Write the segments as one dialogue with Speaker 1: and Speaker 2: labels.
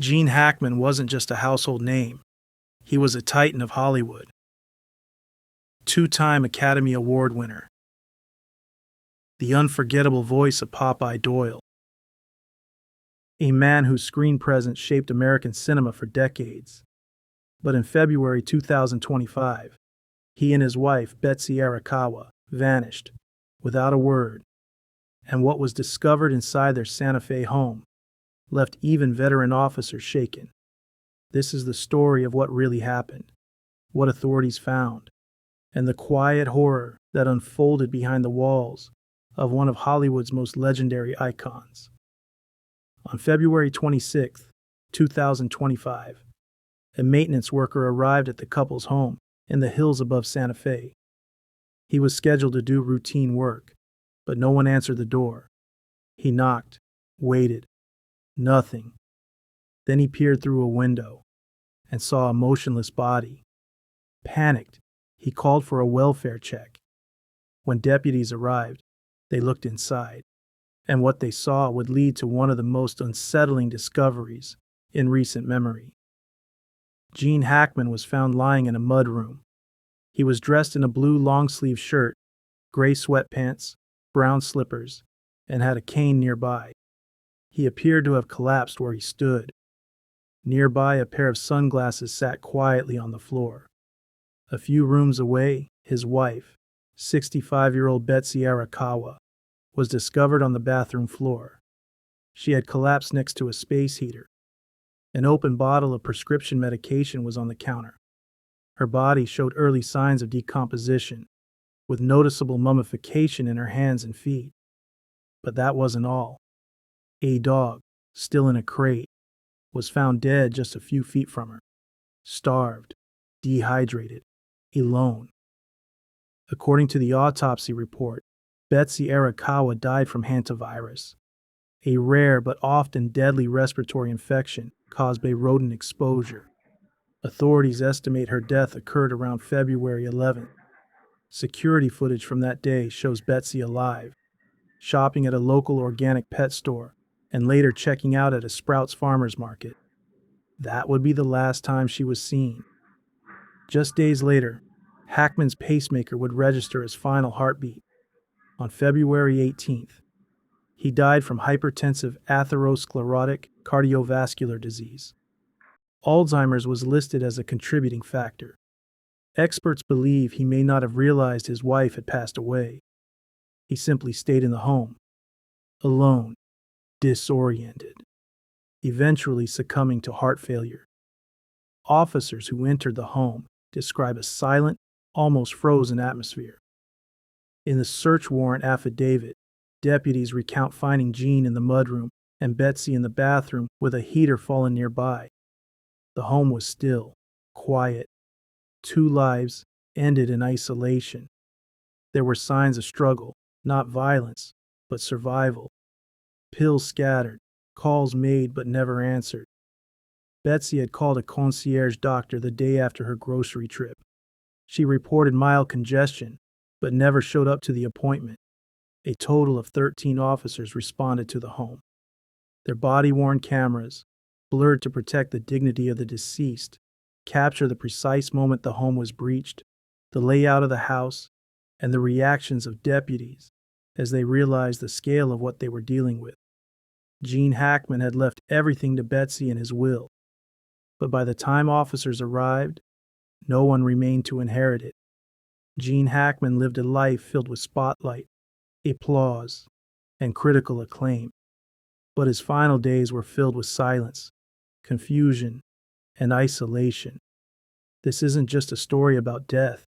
Speaker 1: Gene Hackman wasn't just a household name. He was a titan of Hollywood. Two-time Academy Award winner. The unforgettable voice of Popeye Doyle. A man whose screen presence shaped American cinema for decades. But in February 2025, he and his wife, Betsy Arakawa, vanished, without a word, and what was discovered inside their Santa Fe home left even veteran officers shaken. This is the story of what really happened, what authorities found, and the quiet horror that unfolded behind the walls of one of Hollywood's most legendary icons. On February 26, 2025, a maintenance worker arrived at the couple's home in the hills above Santa Fe. He was scheduled to do routine work, but no one answered the door. He knocked, waited. Nothing. Then he peered through a window and saw a motionless body. Panicked, he called for a welfare check. When deputies arrived, they looked inside, and what they saw would lead to one of the most unsettling discoveries in recent memory. Gene Hackman was found lying in a mudroom. He was dressed in a blue long-sleeve shirt, gray sweatpants, brown slippers, and had a cane nearby. He appeared to have collapsed where he stood. Nearby, a pair of sunglasses sat quietly on the floor. A few rooms away, his wife, 65-year-old Betsy Arakawa, was discovered on the bathroom floor. She had collapsed next to a space heater. An open bottle of prescription medication was on the counter. Her body showed early signs of decomposition, with noticeable mummification in her hands and feet. But that wasn't all. A dog, still in a crate, was found dead just a few feet from her, starved, dehydrated, alone. According to the autopsy report, Betsy Arakawa died from hantavirus, a rare but often deadly respiratory infection caused by rodent exposure. Authorities estimate her death occurred around February 11th. Security footage from that day shows Betsy alive, shopping at a local organic pet store, and later checking out at a Sprouts Farmers Market. That would be the last time she was seen. Just days later, Hackman's pacemaker would register his final heartbeat. On February 18th, he died from hypertensive atherosclerotic cardiovascular disease. Alzheimer's was listed as a contributing factor. Experts believe he may not have realized his wife had passed away. He simply stayed in the home, alone, disoriented, eventually succumbing to heart failure. Officers who entered the home describe a silent, almost frozen atmosphere. In the search warrant affidavit, deputies recount finding Gene in the mudroom and Betsy in the bathroom with a heater fallen nearby. The home was still, quiet. Two lives ended in isolation. There were signs of struggle, not violence, but survival. Pills scattered, calls made but never answered. Betsy had called a concierge doctor the day after her grocery trip. She reported mild congestion, but never showed up to the appointment. A total of 13 officers responded to the home. Their body-worn cameras, blurred to protect the dignity of the deceased, capture the precise moment the home was breached, the layout of the house, and the reactions of deputies as they realized the scale of what they were dealing with. Gene Hackman had left everything to Betsy in his will, but by the time officers arrived, no one remained to inherit it. Gene Hackman lived a life filled with spotlight, applause, and critical acclaim, but his final days were filled with silence, confusion, and isolation. This isn't just a story about death.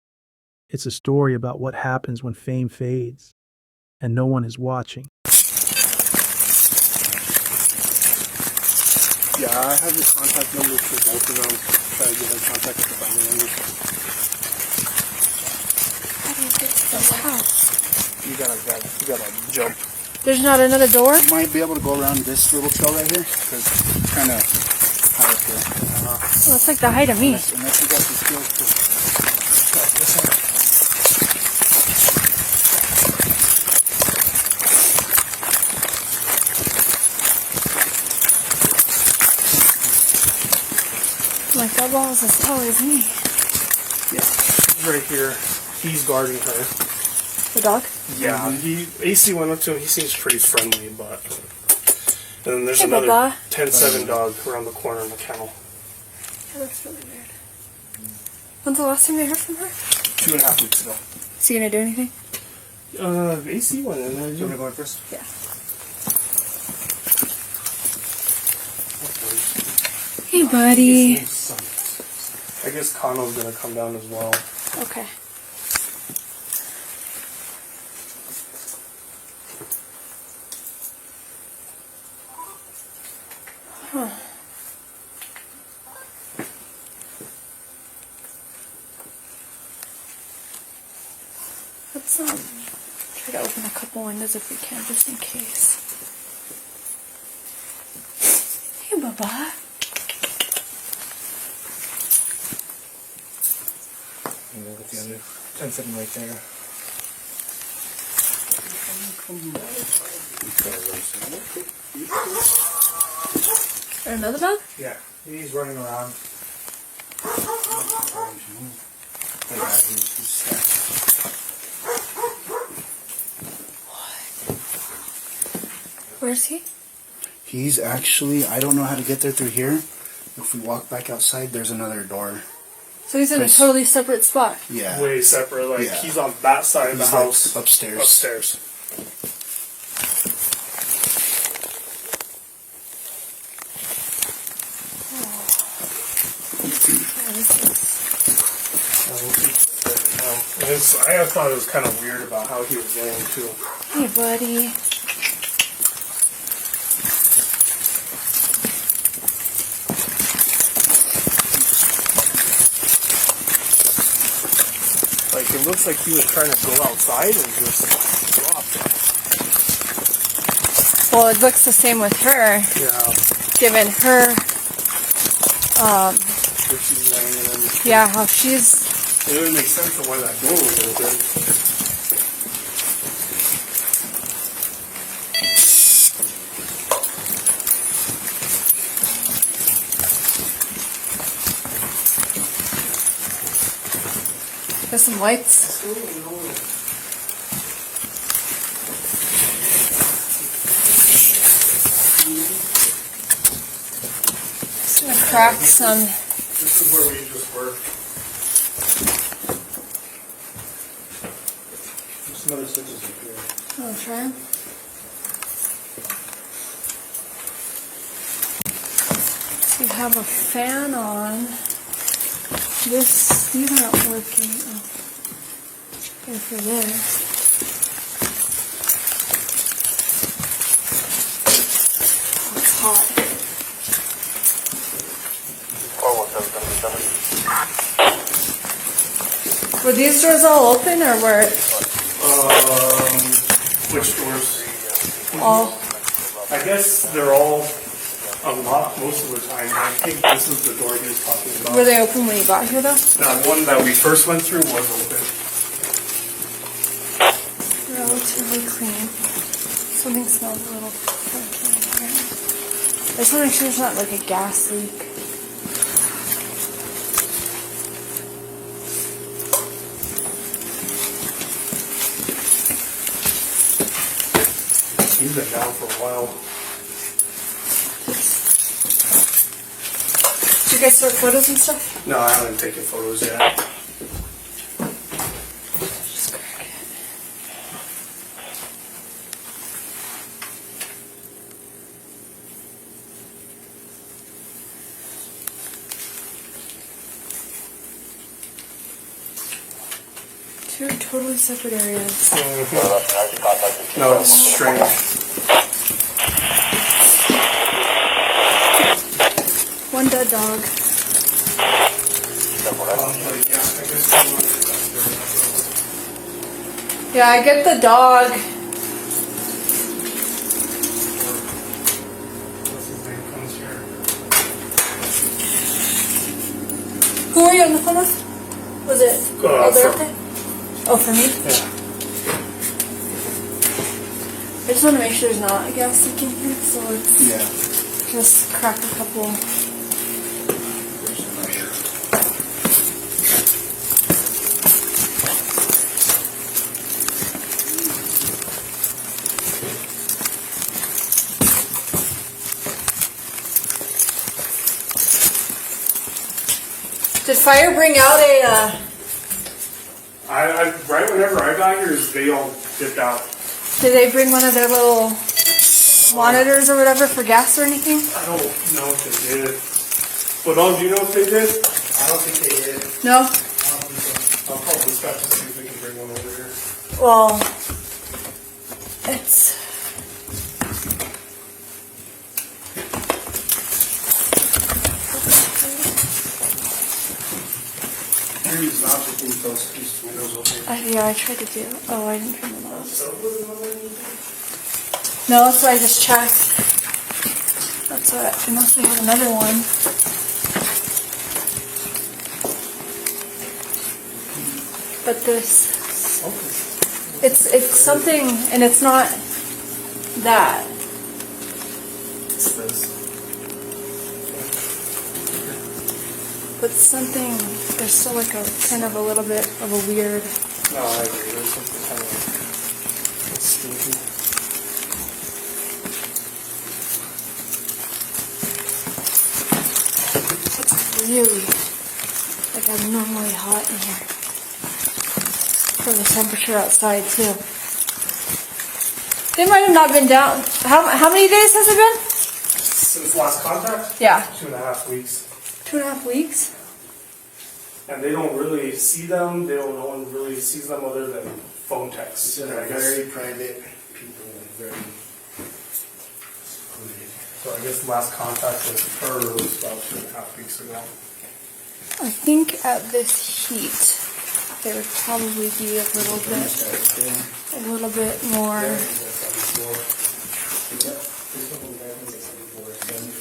Speaker 1: It's a story about what happens when fame fades and no one is watching.
Speaker 2: Yeah, I have the contact numbers for both of them. Try to get in contact with the family members.
Speaker 3: How do you get to this house?
Speaker 2: You gotta jump.
Speaker 3: There's not another door?
Speaker 2: You might be able to go around this little trail right here, because it's kind of high up here.
Speaker 3: Well, it's like the height of me.
Speaker 2: Unless you got the skills to start this one.
Speaker 3: Like that ball's as tall as me.
Speaker 4: Yeah, he's right here. He's guarding her.
Speaker 3: The dog?
Speaker 4: Yeah, AC went up to him. He seems pretty friendly, but... And then there's
Speaker 3: Hey,
Speaker 4: another
Speaker 3: Baba.
Speaker 4: 10-7 dog around the corner in the kennel.
Speaker 3: That looks really weird. When's the last time you heard from her?
Speaker 4: 2.5 weeks ago.
Speaker 3: Is he gonna do anything?
Speaker 4: AC went in there.
Speaker 2: You want to go in first?
Speaker 3: Yeah. Hey, buddy.
Speaker 4: I guess Kano's gonna come down as well.
Speaker 3: Okay. Huh. Let's try to open a couple windows if we can, just in case. Hey, Baba.
Speaker 2: And then with the other 10-7 right there.
Speaker 3: Another dog?
Speaker 2: Yeah, he's running around.
Speaker 3: Where's he?
Speaker 2: He's actually, I don't know how to get there through here. If we walk back outside, there's another door.
Speaker 3: So he's in a totally separate spot.
Speaker 2: Yeah.
Speaker 4: Way separate. Like,
Speaker 2: Yeah.
Speaker 4: he's on that side of the
Speaker 2: He's, like,
Speaker 4: house.
Speaker 2: upstairs.
Speaker 4: Upstairs. I thought it was kind of weird about how he was laying too.
Speaker 3: Hey, buddy.
Speaker 4: Like, it looks like he was trying to go outside and just dropped.
Speaker 3: Well, it looks the same with her.
Speaker 4: Yeah.
Speaker 3: Given her,
Speaker 4: Where she's laying and everything.
Speaker 3: yeah, how she's...
Speaker 4: It would make sense of why that door was open.
Speaker 3: There's some lights. Just gonna crack some.
Speaker 4: This is where we just were. There's some other switches up here.
Speaker 3: I'll try 'em. So you have a fan on. These aren't working. Oh. Go for this. Oh, it's hot. Were these doors all open or were
Speaker 4: Which doors?
Speaker 3: all?
Speaker 4: I guess they're all unlocked most of the time. I think this is the door he was talking about.
Speaker 3: Were they open when you got here though?
Speaker 4: That one that we first went through was open.
Speaker 3: Relatively clean. Something smells a little funky in here. I just want to make sure there's not like a gas leak.
Speaker 4: He's been down for a while.
Speaker 3: Did you guys start photos and stuff?
Speaker 4: No, I haven't taken photos yet.
Speaker 3: Just crack it. Two totally separate areas.
Speaker 4: No, it's strange.
Speaker 3: One dead dog. Yeah, I get the dog. Who were you on the phone with? Was it Alberto? Oh, for me?
Speaker 4: Yeah.
Speaker 3: I just want to make sure there's not a gas leak in here, so let's
Speaker 2: Yeah.
Speaker 3: just crack a couple. Did fire bring out a?
Speaker 4: Right whenever I got here, they all dipped out.
Speaker 3: Did they bring one of their little monitors or whatever for gas or anything?
Speaker 4: I don't know if they did. But do you know if they did?
Speaker 2: I don't think they did.
Speaker 3: No.
Speaker 2: I don't think so.
Speaker 4: I'll call dispatch to see if we can bring one over here.
Speaker 3: Well, it's.
Speaker 2: Here's not to move these windows open.
Speaker 3: Yeah, I tried to do. Oh, I didn't turn them off. No, that's what I just checked. That's what. Unless we have another one. But this. It's something, and it's not that.
Speaker 4: It's this.
Speaker 3: But something, there's still like a kind of a little bit of a weird.
Speaker 4: No, I agree. There's something kind of stinky.
Speaker 3: It's really like abnormally hot in here for the temperature outside too. They might have not been down. How many days has it been?
Speaker 4: Since last contact?
Speaker 3: Yeah.
Speaker 4: 2.5 weeks.
Speaker 3: 2.5 weeks.
Speaker 4: And they don't really see them. No one really sees them other than phone texts.
Speaker 2: These are very private people, very secluded.
Speaker 4: So I guess the last contact with her was about 2.5 weeks ago.
Speaker 3: I think at this heat, there would probably be a little bit more.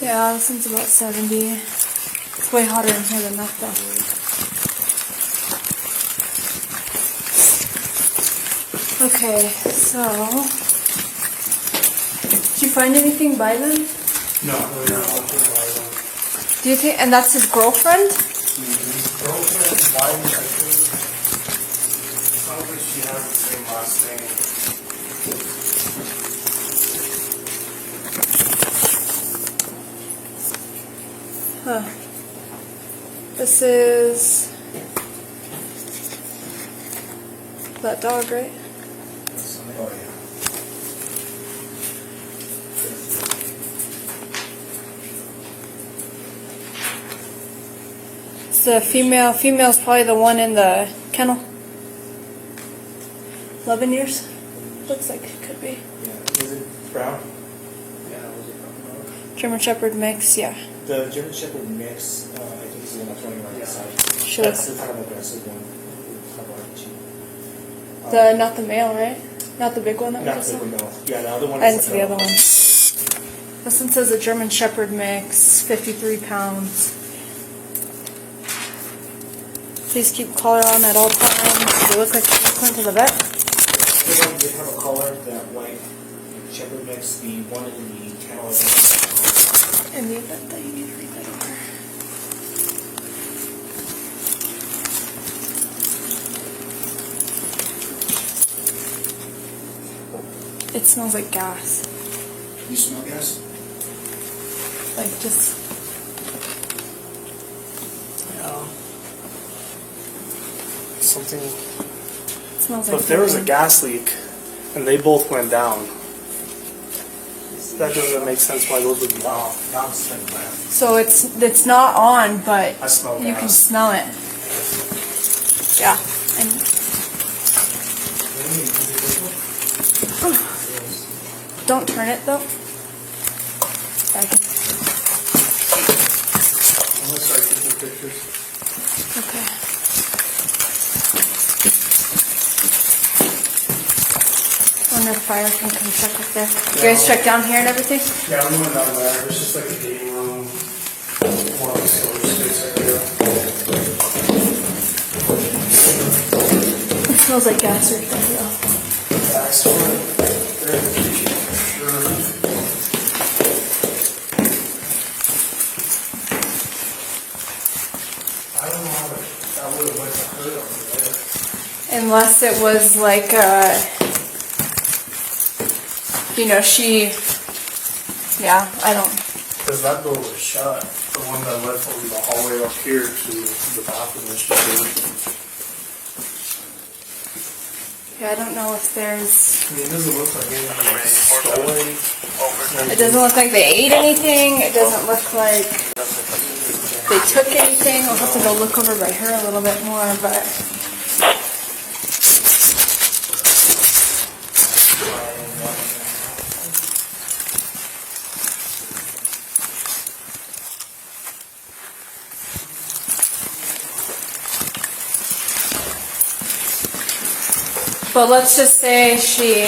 Speaker 3: Yeah, this one's about 70. It's way hotter in here than that though. Okay, so did you find anything by them?
Speaker 4: No.
Speaker 3: Do you think? And that's his girlfriend?
Speaker 4: Girlfriend, wife, I think. Sounds like she has the same last name.
Speaker 3: Huh. This is that dog, right?
Speaker 2: Oh, yeah.
Speaker 3: It's the female. Female's probably the one in the kennel. 11 years? Looks like it could be.
Speaker 5: Yeah, is it brown?
Speaker 2: Yeah, was it brown?
Speaker 3: German Shepherd mix, yeah.
Speaker 5: The German Shepherd mix, I think is the one that's running around the side.
Speaker 3: Sure.
Speaker 5: That's the kind of aggressive one.
Speaker 3: Not the male, right? Not the big one that we
Speaker 5: Not
Speaker 3: just
Speaker 5: the
Speaker 3: saw?
Speaker 5: big one, no. Yeah, the other one
Speaker 3: I didn't
Speaker 5: is
Speaker 3: see the other one. This one says a German Shepherd mix, 53 pounds. Please keep collar on at all times. Does it look like you went to the vet?
Speaker 5: The one did have a collar, that white Shepherd mix, the one in the kennel.
Speaker 3: In the event that you need to read that over. It smells like gas.
Speaker 2: You smell gas?
Speaker 3: Like just.
Speaker 4: Yeah. Something.
Speaker 3: It smells like.
Speaker 4: But if there was a
Speaker 3: propane.
Speaker 4: gas leak and they both went down, that doesn't make sense why those would be off.
Speaker 2: Now it's like that.
Speaker 3: So it's not on, but
Speaker 4: I smell
Speaker 3: you can
Speaker 4: gas.
Speaker 3: smell it. Yeah. And don't turn it though. I can,
Speaker 4: I'm gonna start taking pictures.
Speaker 3: okay. Wonder if fire can come check up there. You guys check down here and everything?
Speaker 4: Yeah, we went down there. There's just like a game room, one of the storage space area.
Speaker 3: It smells like gas right there. Yeah.
Speaker 4: Gas for there in the kitchen for sure. I don't know how that would have went to her over there.
Speaker 3: Unless it was like, she, yeah, I don't.
Speaker 4: Because that door was shut. the one that led from the hallway up here to the bathroom is just there.
Speaker 3: Yeah, I don't know if there's...
Speaker 4: I mean, it doesn't look like anything stolen.
Speaker 3: It doesn't look like they ate anything. It doesn't look like they took anything. I'll have to go look over by her a little bit more, but... But let's just say she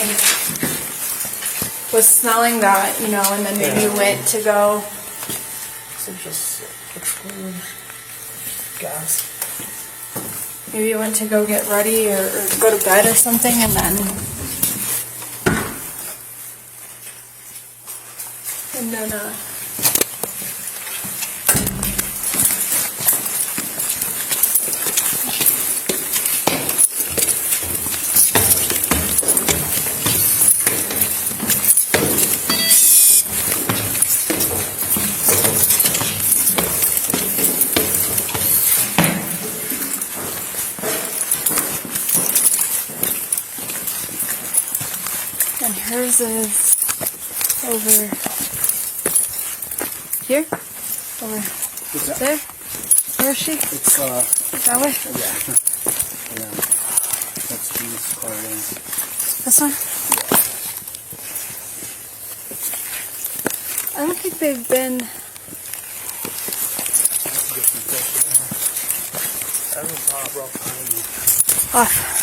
Speaker 3: was smelling that, you know, and then maybe went to go.
Speaker 4: So just exclude gas.
Speaker 3: Maybe you went to go get ready or go to bed or something, and then and hers is over here, over there. Where is she?
Speaker 2: It's
Speaker 3: That way.
Speaker 2: yeah. That's Gene's car.
Speaker 3: This one. I don't think they've been. Off.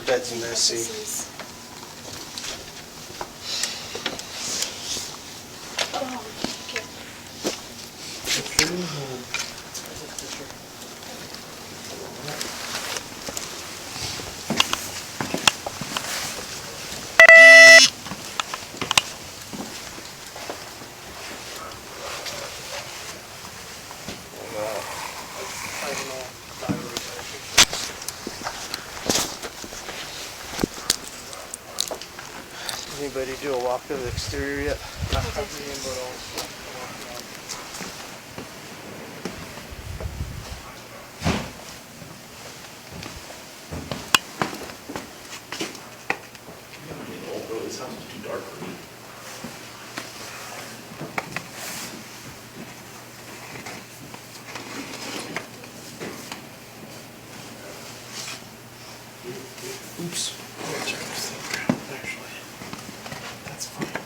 Speaker 5: That's messy. Anybody do a walk of the exterior yet?
Speaker 6: This house is too dark for me.
Speaker 4: Oops. I'm gonna check this thing out, actually. That's fine.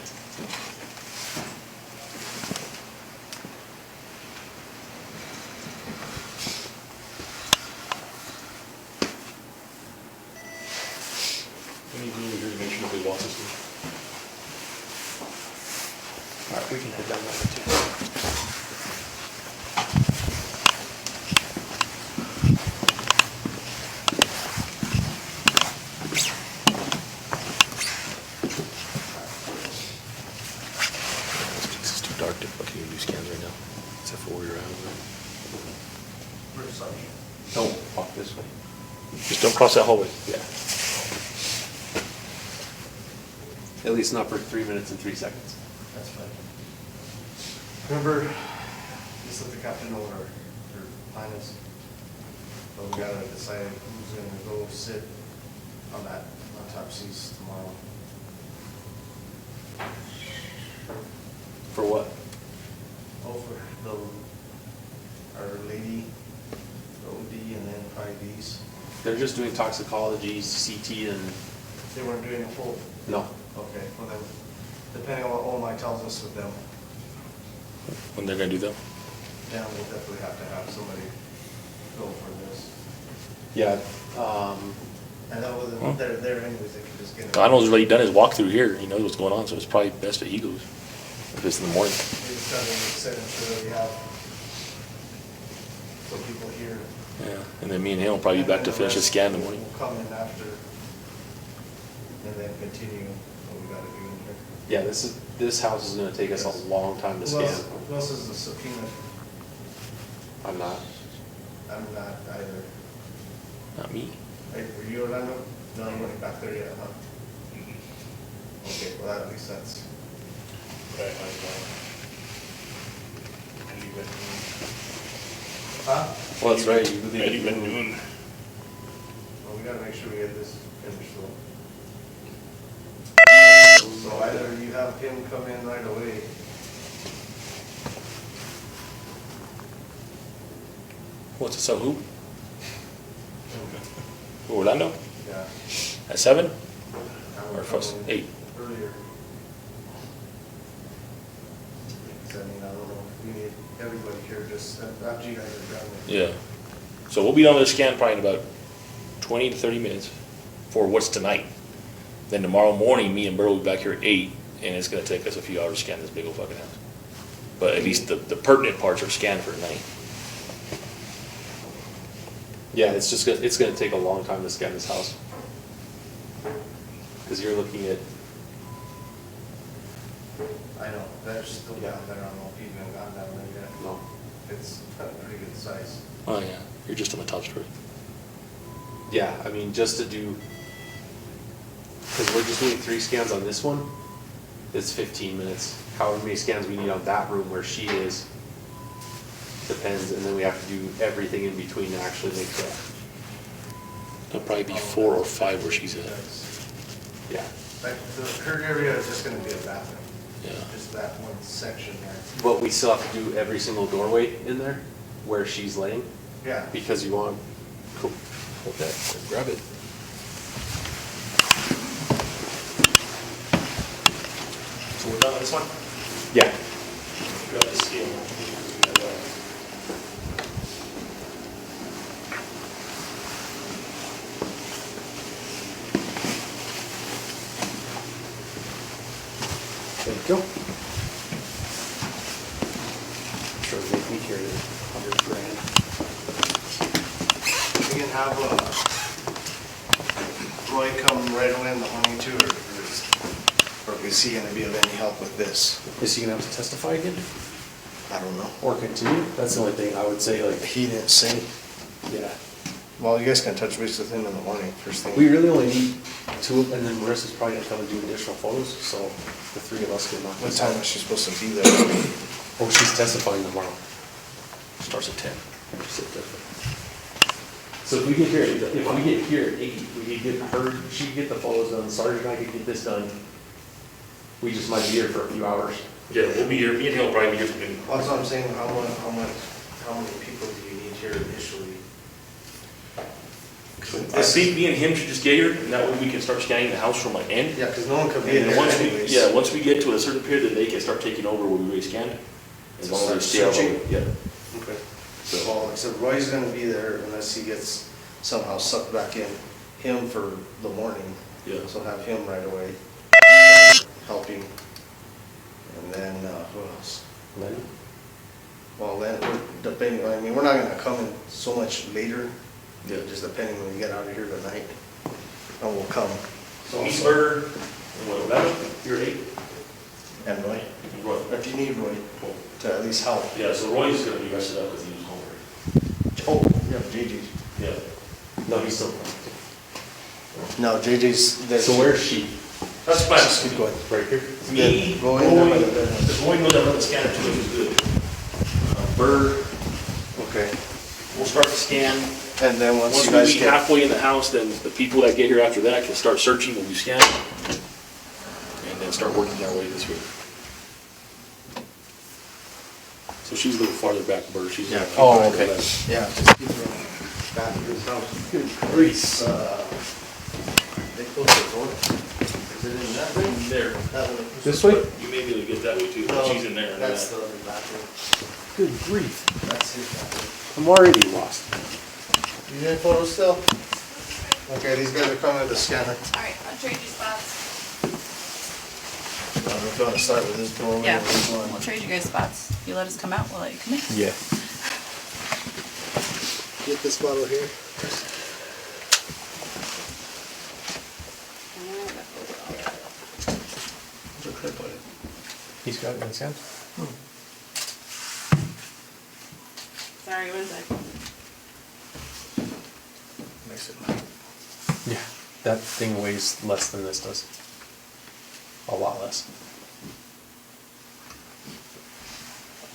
Speaker 6: We need to do to make sure nobody walks this way. Alright, we can head down that way too. It's too dark to fucking use cams right now, except for where you're at. Don't walk this way. Just don't cross that hallway. Yeah. At least not for 3 minutes and 3 seconds.
Speaker 5: That's fine. Remember, just let the captain know what our plan is. But we gotta decide who's gonna go sit on that autopsies tomorrow.
Speaker 6: For what?
Speaker 5: Oh, for our lady, the OD, and then probably these.
Speaker 6: They're just doing toxicology, CT, and
Speaker 5: They weren't doing a full.
Speaker 6: no.
Speaker 5: Okay, well then, depending on what OMI tells us with them,
Speaker 6: When they're gonna do them?
Speaker 5: then we'll definitely have to have somebody go for this.
Speaker 6: Yeah.
Speaker 5: And that was, they're anyways, they can just get it.
Speaker 6: I know he's already done his walk through here. He knows what's going on, so it's probably best that he goes. If it's in the morning.
Speaker 5: We just gotta sit and ensure that we have some people here.
Speaker 6: Yeah. And then me and him will probably be back to finish his scan in the morning.
Speaker 5: We'll come in after, and then continue what we gotta do in here.
Speaker 6: Yeah, this house is gonna take us a long time to
Speaker 5: Who
Speaker 6: scan.
Speaker 5: who else is the subpoena?
Speaker 6: I'm not.
Speaker 5: I'm not either.
Speaker 6: Not me.
Speaker 5: Were you, Orlando? No, you weren't back there yet, huh? Okay, well, at least that's.
Speaker 6: Right.
Speaker 5: Huh?
Speaker 6: Well, that's right. You
Speaker 4: Not even noon.
Speaker 5: Well, we gotta make sure we get this finished though. So either you have him come in right away.
Speaker 6: What's it, so who? Orlando?
Speaker 5: Yeah.
Speaker 6: At 7?
Speaker 5: Have him
Speaker 6: Or
Speaker 5: come
Speaker 6: first,
Speaker 5: in
Speaker 6: 8?
Speaker 5: Earlier. 'Cause I mean, I don't know, we need everybody here, just, after you guys are done.
Speaker 6: Yeah. So we'll be on the scan probably in about 20 to 30 minutes for what's tonight. Then tomorrow morning, me and Burl will be back here at 8, and it's gonna take us a few hours to scan this big old fucking house. But at least the pertinent parts are scanned for tonight.
Speaker 7: Yeah, it's just it's gonna take a long time to scan this house. Because you're looking at,
Speaker 5: I know, there's still down there, I don't know if you've even gone down there yet.
Speaker 7: no,
Speaker 5: It's a pretty good size.
Speaker 6: Oh, yeah. You're just on the top story.
Speaker 7: yeah, I mean, just to do, because we're just doing 3 scans on this one, it's 15 minutes. However many scans we need on that room where she is, depends, and then we have to do everything in between to actually make the,
Speaker 6: There'll probably be 4 or 5 where she's at.
Speaker 7: yeah.
Speaker 5: Like, her area is just gonna be a bathroom.
Speaker 6: Yeah.
Speaker 5: Just that one section there.
Speaker 7: But we still have to do every single doorway in there where she's laying,
Speaker 5: Yeah.
Speaker 7: because you want, cool, okay, grab it.
Speaker 6: So we're done with this one?
Speaker 7: Yeah.
Speaker 6: Grab the scale.
Speaker 7: Thank you. Sure, make me carry $100,000.
Speaker 5: We can have Roy come right away in the morning too, or is he gonna be of any help with this?
Speaker 7: Is he gonna have to testify again?
Speaker 5: I don't know.
Speaker 7: Or continue? That's the only thing I would say, like,
Speaker 5: He didn't say.
Speaker 7: yeah.
Speaker 5: Well, you guys can touch base with him in the morning, first thing.
Speaker 7: We really only need 2, and then Marissa's probably gonna come and do additional photos, so the 3 of us can knock
Speaker 5: What
Speaker 7: this
Speaker 5: time
Speaker 7: out.
Speaker 5: is she supposed to be there?
Speaker 7: Oh, she's testifying tomorrow.
Speaker 6: Starts at 10.
Speaker 7: So if we get here, at 8, we could get her, she could get the photos done, Sergeant and I could get this done. We just might be here for a few hours.
Speaker 6: Yeah, we'll be here. Me and him will probably be here for maybe.
Speaker 5: Well, that's what I'm saying, how many people do you need here initially?
Speaker 6: I think me and him should just get here, and that way we can start scanning the house from my end.
Speaker 5: Yeah, because no one could
Speaker 6: And
Speaker 5: be in
Speaker 6: then
Speaker 5: there
Speaker 6: once
Speaker 5: anyways.
Speaker 6: once we get to a certain period, then they can start taking over where we already scanned. As
Speaker 5: So
Speaker 6: long as
Speaker 5: start
Speaker 6: they stay out of
Speaker 5: searching?
Speaker 6: it. Yeah.
Speaker 5: Okay. So, well, like I said, Roy's gonna be there unless he gets somehow sucked back in, him for the morning.
Speaker 6: Yeah.
Speaker 5: So have him right away, helping. And then, who else?
Speaker 7: Lenny?
Speaker 5: Well, then, depending, I mean, we're not gonna come in so much later.
Speaker 6: Yeah.
Speaker 5: Just depending when we get out of here tonight, and we'll come.
Speaker 6: So Eastburg, what, 11? You're 8?
Speaker 5: And Roy,
Speaker 6: Roy.
Speaker 5: if you need Roy to at least help.
Speaker 6: Yeah, so Roy's gonna be rested up because he was hungry.
Speaker 5: Oh, yeah, JJ.
Speaker 6: Yeah.
Speaker 7: No, he's still.
Speaker 5: No, JJ's there.
Speaker 7: So where's she?
Speaker 6: That's fine.
Speaker 5: Just keep going.
Speaker 7: Right here?
Speaker 6: Me,
Speaker 5: Roy,
Speaker 6: Roy,
Speaker 5: and then-
Speaker 6: because Roy knows I run the scanner too, which is good. Bird,
Speaker 5: Okay,
Speaker 6: we'll start the scan.
Speaker 5: and then once
Speaker 6: Once
Speaker 5: you
Speaker 6: we
Speaker 5: guys
Speaker 6: be
Speaker 5: get.
Speaker 6: halfway in the house, then the people that get here after that can start searching when we scan. And then start working their way this way. So she's a little farther back, Bird. She's.
Speaker 5: Yeah.
Speaker 7: Oh, okay.
Speaker 5: Yeah, just keep going back to his house.
Speaker 7: Good grief.
Speaker 5: They closed the door. Is it in that way?
Speaker 6: There.
Speaker 5: That way.
Speaker 7: This way?
Speaker 6: You may be able to get that way too, but
Speaker 5: No,
Speaker 6: she's in there.
Speaker 5: That's the other bathroom.
Speaker 7: Good grief.
Speaker 5: That's his bathroom.
Speaker 7: I'm already lost.
Speaker 5: You need photos still? Okay, these guys are coming to the scanner.
Speaker 3: All right, I'll trade you spots.
Speaker 5: If you want to start with this doorway.
Speaker 3: Yeah,
Speaker 5: or this one.
Speaker 3: we'll trade you guys spots. If you let us come out, we'll let you come in.
Speaker 7: Yeah.
Speaker 5: Get this bottle here.
Speaker 7: He's got it in his hand?
Speaker 3: Sorry, what is that?
Speaker 5: Makes it light.
Speaker 7: Yeah. That thing weighs less than this does. A lot less.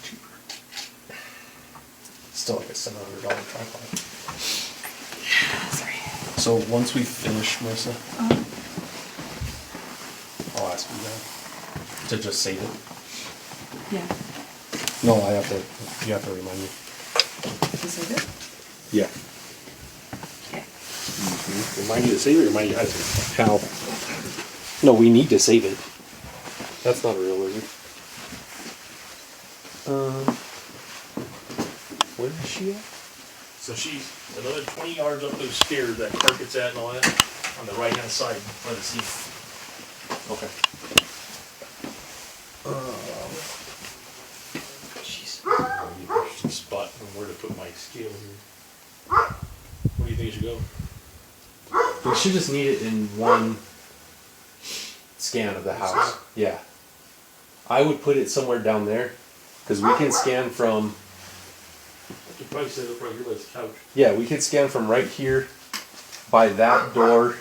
Speaker 6: Cheaper.
Speaker 7: Still like a $700 tripod.
Speaker 3: Sorry.
Speaker 7: So once we finish, Melissa, I'll ask you to just save it.
Speaker 3: Yeah.
Speaker 7: No, you have to remind me.
Speaker 3: You save it?
Speaker 7: Yeah.
Speaker 3: Okay.
Speaker 6: Remind you to save it or remind you how to save
Speaker 7: How? No, we need to save it. That's not real, is it? Where is she at?
Speaker 6: it? So she's another 20 yards up those stairs that carpet's at and all that, on the right-hand side by the seat.
Speaker 7: Okay.
Speaker 6: Jeez. Interesting spot on where to put my scale here. Where do you think it should go?
Speaker 7: We should just need it in one scan of the house. Yeah. I would put it somewhere down there, because we can scan from,
Speaker 6: You could probably set it up right here by this couch.
Speaker 7: yeah, we can scan from right here by that door,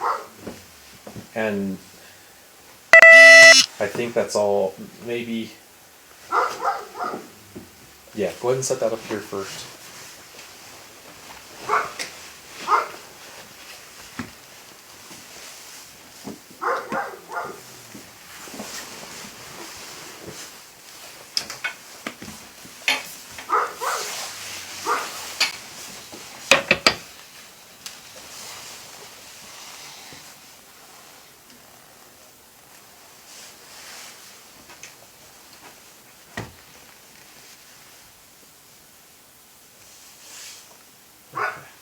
Speaker 7: and I think that's all, maybe, yeah, go ahead and set that up here first.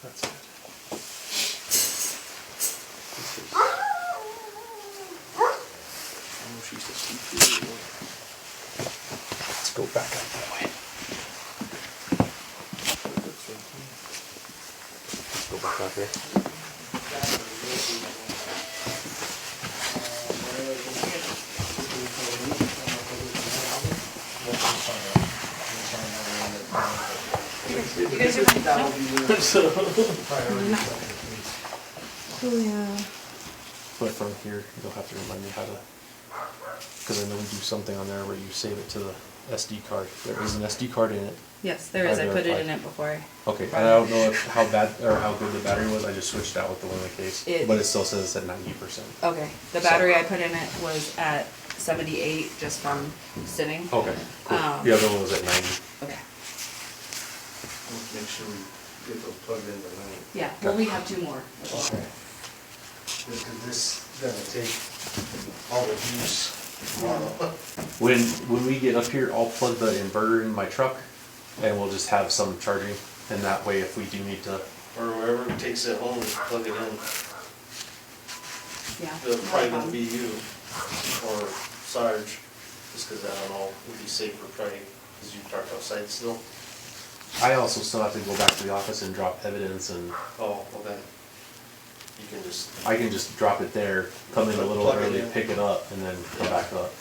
Speaker 6: That's it. Oh, she's asleep.
Speaker 7: Let's go back up that way. Let's go back out here.
Speaker 3: You guys are fine. No? Oh, yeah.
Speaker 7: But from here, you'll have to remind me how to, because I know we do something on there where you save it to the SD card. There is an SD card in it.
Speaker 3: Yes, there is. I put it
Speaker 7: verified.
Speaker 3: in it before.
Speaker 7: Okay, and I don't know how bad or how good the battery was. I just switched out with the one in the case, but it still says it's at 90%.
Speaker 3: Okay. The battery I put in it was at 78 just from sitting.
Speaker 7: Okay, cool. The other one was at 90.
Speaker 3: Okay.
Speaker 5: Make sure we get those plugged in tonight.
Speaker 3: Yeah. Well, we have 2 more.
Speaker 5: Okay. Because this is gonna take all the juice tomorrow.
Speaker 7: When we get up here, I'll plug the inverter in my truck, and we'll just have some charging. And that way, if we do need to,
Speaker 5: Or wherever it takes it home, plug it in.
Speaker 3: Yeah.
Speaker 5: It'll probably gonna be you or Sarge, just because I don't know, would be safer probably, because you parked outside still.
Speaker 7: I also still have to go back to the office and drop evidence, and
Speaker 5: Oh, okay. You can just,
Speaker 7: I can just drop it there, come in a little
Speaker 5: Plug it
Speaker 7: early,
Speaker 5: in.
Speaker 7: pick it up, and then come back up.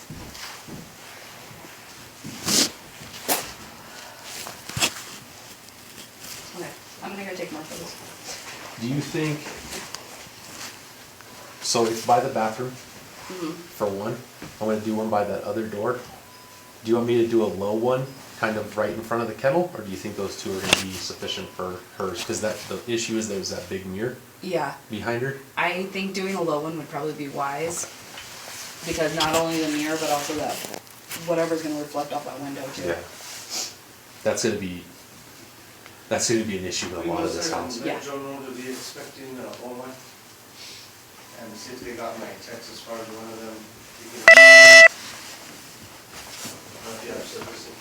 Speaker 3: Okay. I'm gonna go take more photos.
Speaker 7: Do you think, so it's by the bathroom, for one, I'm gonna do one by that other door. Do you want me to do a low one, kind of right in front of the kettle, or do you think those 2 are gonna be sufficient for hers? Because the issue is there's that big mirror
Speaker 3: Yeah.
Speaker 7: behind her.
Speaker 3: I think doing a low one would probably be wise. Because not only the mirror, but also that whatever's gonna reflect off that window too.
Speaker 7: Yeah. That's gonna be an issue with a lot of this house.
Speaker 3: Yeah.
Speaker 5: Joe know to be expecting one, and see if they got my text as far as one of them. Yeah, I've said this again.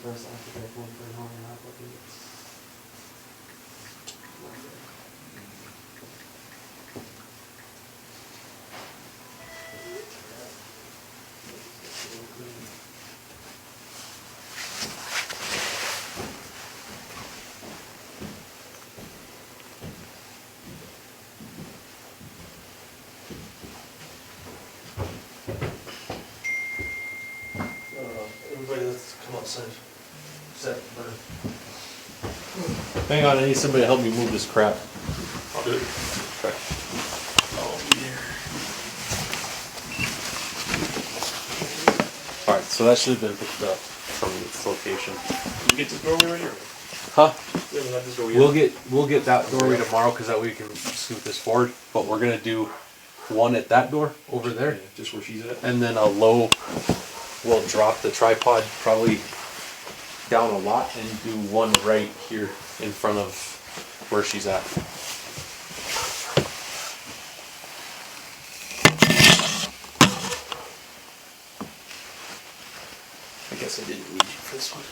Speaker 7: Express after that one for an hour and a half, I think it's. Everybody, let's come outside. Set burn. Hang on, I need somebody to help me move this crap.
Speaker 6: I'll do it. Okay.
Speaker 7: Alright, so that should have been picked up from its location.
Speaker 6: You get this doorway right here?
Speaker 7: Huh?
Speaker 6: We haven't got this doorway yet.
Speaker 7: We'll get that doorway tomorrow because that way we can scoot this forward. But we're gonna do one at that door over there,
Speaker 6: Yeah, just where she's at.
Speaker 7: and then a low. We'll drop the tripod probably down a lot and do one right here in front of where she's at.
Speaker 6: I guess I didn't need you for this one.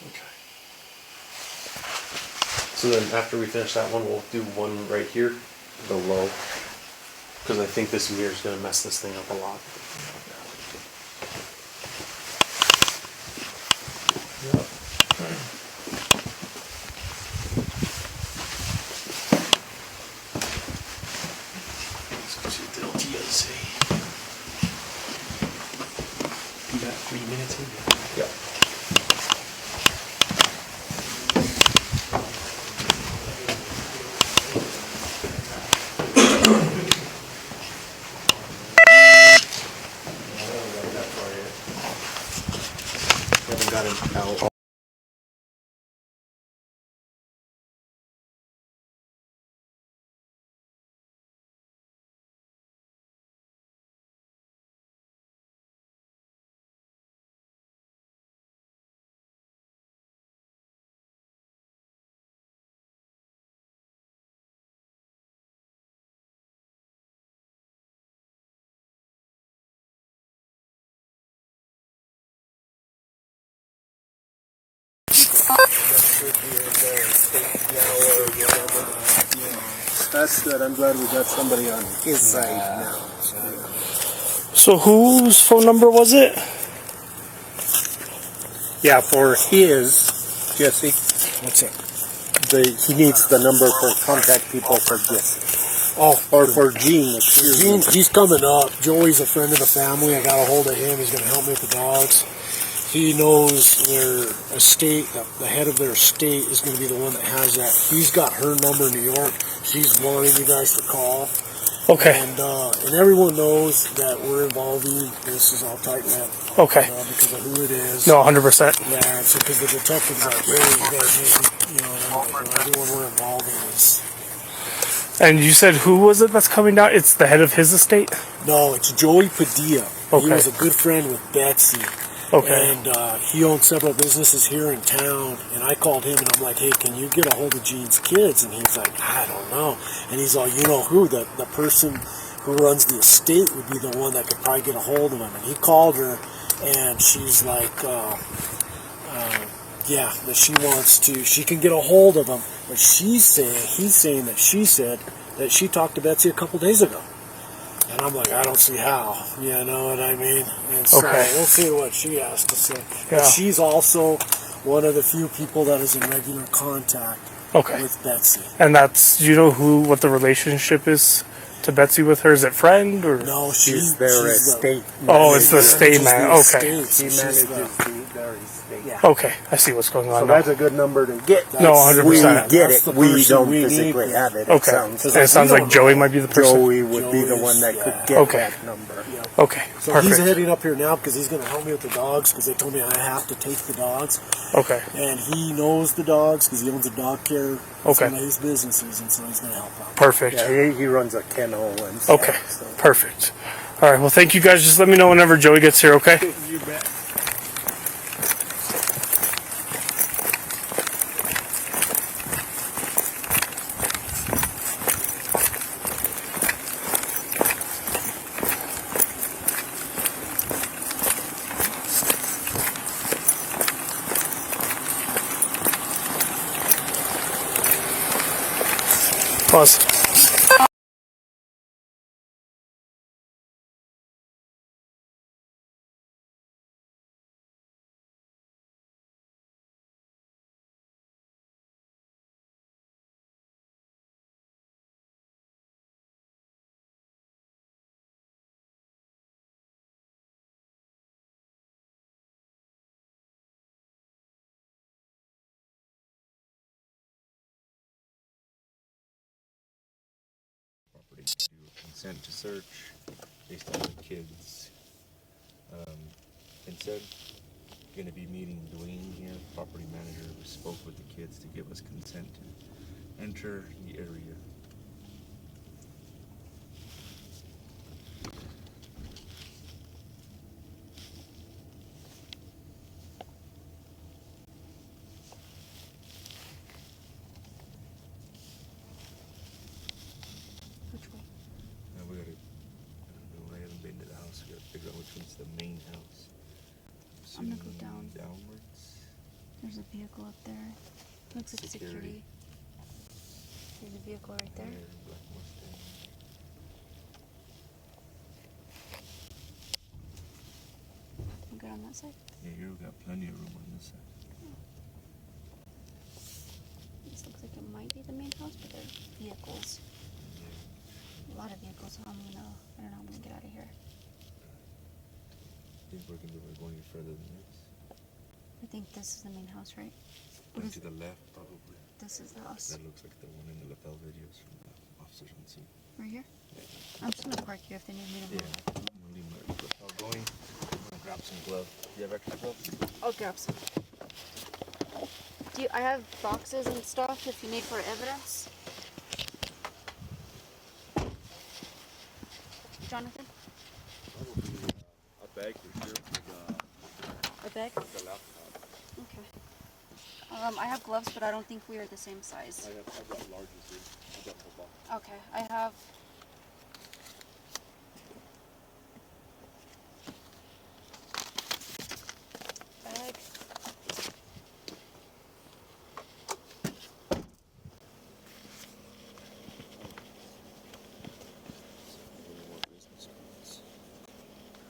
Speaker 6: Okay.
Speaker 7: So then after we finish that one, we'll do one right here, the low. Because I think this mirror's gonna mess this thing up a lot.
Speaker 6: Let's go see what the LT has to say. You got 3 minutes in?
Speaker 7: Yeah. Haven't got it out.
Speaker 8: That's good. I'm glad we got somebody on his side now.
Speaker 1: So whose phone number was it?
Speaker 8: Yeah, for his, Jesse.
Speaker 2: What's it?
Speaker 8: He needs the number for contact people for Jesse.
Speaker 2: Oh,
Speaker 8: Or for Gene. Excuse me.
Speaker 2: He's coming up. Joey's a friend of the family. I got a hold of him. He's going to help me with the dogs. He knows their estate, the head of their estate is going to be the one that has that. He's got her number in New York. She's wanting you guys to call.
Speaker 1: Okay.
Speaker 2: And everyone knows that we're involving. This is all tight-lipped.
Speaker 1: Okay.
Speaker 2: Because of who it is.
Speaker 1: No, 100%.
Speaker 2: Yeah, so because the detective's like, hey, you guys need to, and I'm like, well, everyone we're involved in is.
Speaker 1: And you said who was it that's coming down? It's the head of his estate?
Speaker 2: No, it's Joey Padilla.
Speaker 1: Okay.
Speaker 2: He was a good friend with Betsy.
Speaker 1: Okay.
Speaker 2: And he owns several businesses here in town. And I called him and I'm like, hey, can you get a hold of Gene's kids? And he's like, I don't know. And he's like, you know who? The person who runs the estate would be the one that could probably get a hold of him. And he called her and she's like, yeah, that she wants to, she can get a hold of him. But he's saying that she said that she talked to Betsy a couple days ago. And I'm like, I don't see how. You know what I mean? And so we'll see what she has to say.
Speaker 1: Yeah.
Speaker 2: But she's also one of the few people that is in regular contact with Betsy.
Speaker 1: And that's, do you know what the relationship is to Betsy with her? Is it friend or?
Speaker 2: No,
Speaker 8: She's their estate.
Speaker 1: Oh, it's the estate man. Okay.
Speaker 8: He manages their estate.
Speaker 2: Yeah.
Speaker 1: Okay, I see what's going on
Speaker 8: So
Speaker 1: now.
Speaker 8: that's a good number to get.
Speaker 1: No, 100%.
Speaker 8: We
Speaker 1: That's
Speaker 8: get it.
Speaker 2: the
Speaker 8: We
Speaker 2: person
Speaker 8: don't
Speaker 2: we
Speaker 8: physically
Speaker 2: need.
Speaker 8: have it.
Speaker 1: Okay. And it sounds like Joey might be the person.
Speaker 8: Joey would be the one that could get that number.
Speaker 1: Okay,
Speaker 2: So
Speaker 1: perfect.
Speaker 2: he's heading up here now because he's going to help me with the dogs because they told me I have to take the dogs.
Speaker 1: Okay.
Speaker 2: And he knows the dogs because he owns a dog care. It's
Speaker 1: Okay.
Speaker 2: one of his businesses, and so he's going to help out.
Speaker 1: Perfect.
Speaker 8: Yeah, he runs a kennel and stuff.
Speaker 1: Okay, perfect. All right, well, thank you guys. Just let me know whenever Joey gets here, okay?
Speaker 8: You
Speaker 2: Pause.
Speaker 9: Property to do a consent to search based on the kids' consent. Going to be meeting Dwayne here, property manager. We spoke with the kids to give us consent to enter the area.
Speaker 3: Which way?
Speaker 9: Now we gotta, I don't know, I haven't been to the house. We gotta figure out which one's the main house.
Speaker 3: I'm gonna go down.
Speaker 9: Downwards.
Speaker 3: There's a vehicle up there. Looks like security. There's a vehicle right there.
Speaker 9: Yeah, black Mustang.
Speaker 3: You good on that side?
Speaker 9: Yeah, here we got plenty of room on this side.
Speaker 3: This looks like it might be the main house, but there's vehicles.
Speaker 9: Yeah.
Speaker 3: A lot of vehicles. I don't know how I'm gonna get out of here.
Speaker 9: I think we're going any further than this.
Speaker 3: I think this is the main house, right? What
Speaker 9: Going
Speaker 3: is
Speaker 9: to the left, probably.
Speaker 3: this is the house.
Speaker 9: That looks like the one in the lapel videos from the officers on scene.
Speaker 3: Right here?
Speaker 9: Yeah.
Speaker 3: I'm just gonna park here if they need me to
Speaker 9: Yeah.
Speaker 3: move.
Speaker 9: I'm gonna leave my lapel going. I'm gonna grab some gloves. Do you have extra gloves?
Speaker 3: I'll grab some. I have boxes and stuff if you need for evidence. Jonathan?
Speaker 9: Probably a bag for sure.
Speaker 3: A bag?
Speaker 9: The laptop.
Speaker 3: Okay. I have gloves, but I don't think we are the same size.
Speaker 9: I've got larges here. I've got the box.
Speaker 3: Okay, I have... bag.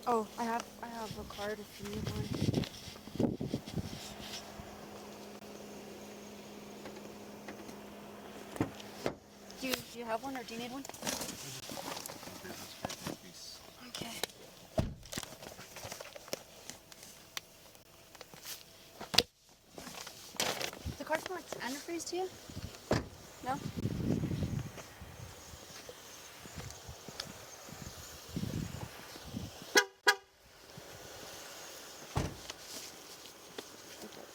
Speaker 3: Oh, I have a card if you need one. Do you have one or do you need one? Okay. The card from antifreeze to you? No?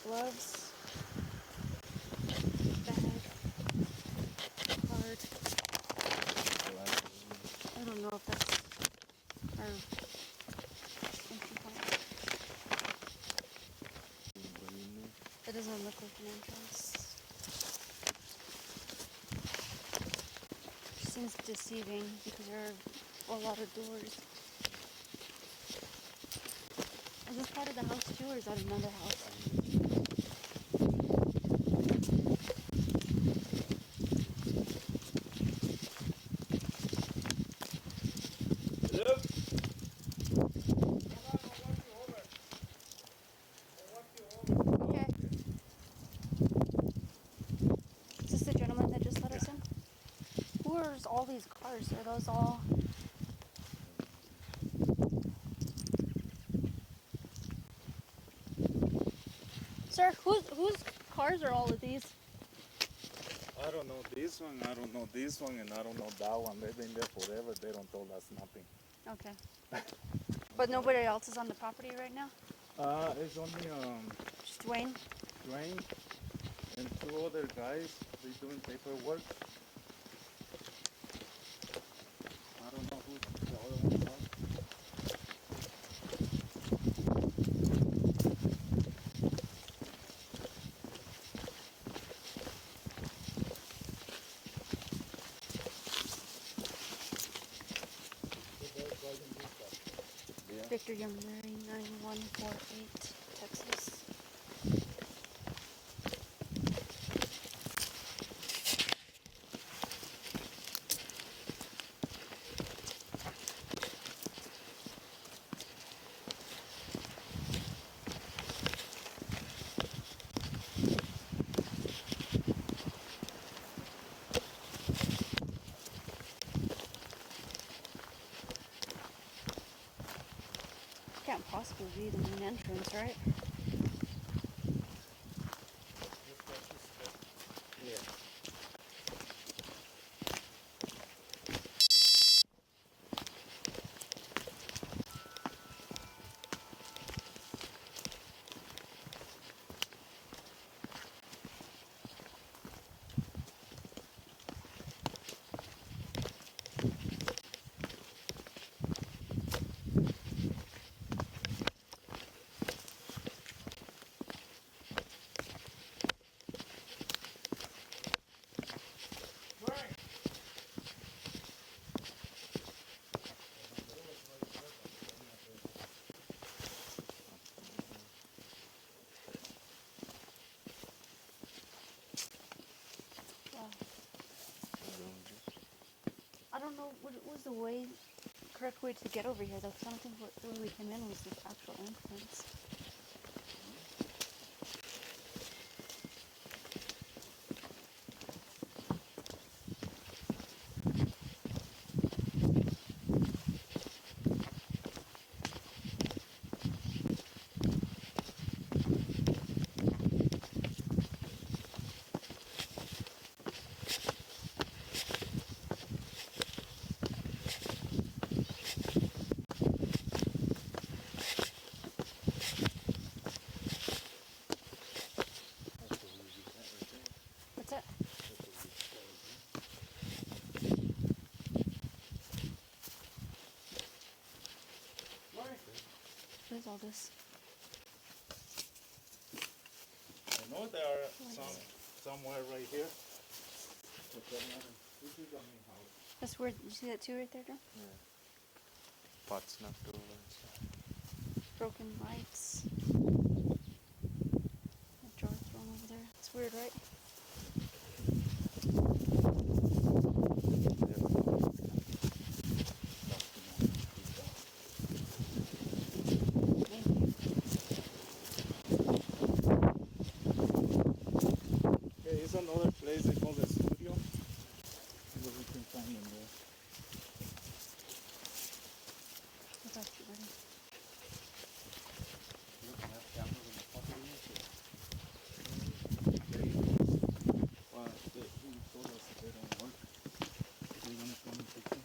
Speaker 3: Gloves, bag, card. I don't know if that's our entry point. It doesn't look like an entrance. Seems deceiving because there are a lot of doors. Is this part of the house too, or is that another house? Okay. Is this the gentleman that just let us in? Who are all these cars? Are those all... Sir, whose cars are all of these?
Speaker 10: I don't know this one, I don't know this one, and I don't know that one. They've been there forever. They don't tell us nothing.
Speaker 3: Okay. But nobody else is on the property right now?
Speaker 10: It's only
Speaker 3: Just Dwayne?
Speaker 10: Dwayne and two other guys. They're doing paperwork. I don't know who the other ones are.
Speaker 3: Victor Young Mary, 9148, Texas. entrance, right? I don't know what was the correct way to get over here though, because I don't think the way we came in was the actual entrance. What's that? What is all this?
Speaker 10: I know there are somewhere right here. This is the main house.
Speaker 3: That's weird. You see that too right there, John?
Speaker 9: Yeah. Pots knocked over and stuff.
Speaker 3: Broken lights. A jar thrown over there. It's weird, right?
Speaker 10: Okay, here's another place they call the studio. Where we can find them there.
Speaker 3: What's actually ready?
Speaker 10: Well, he told us that they don't work. We're gonna come and fix them.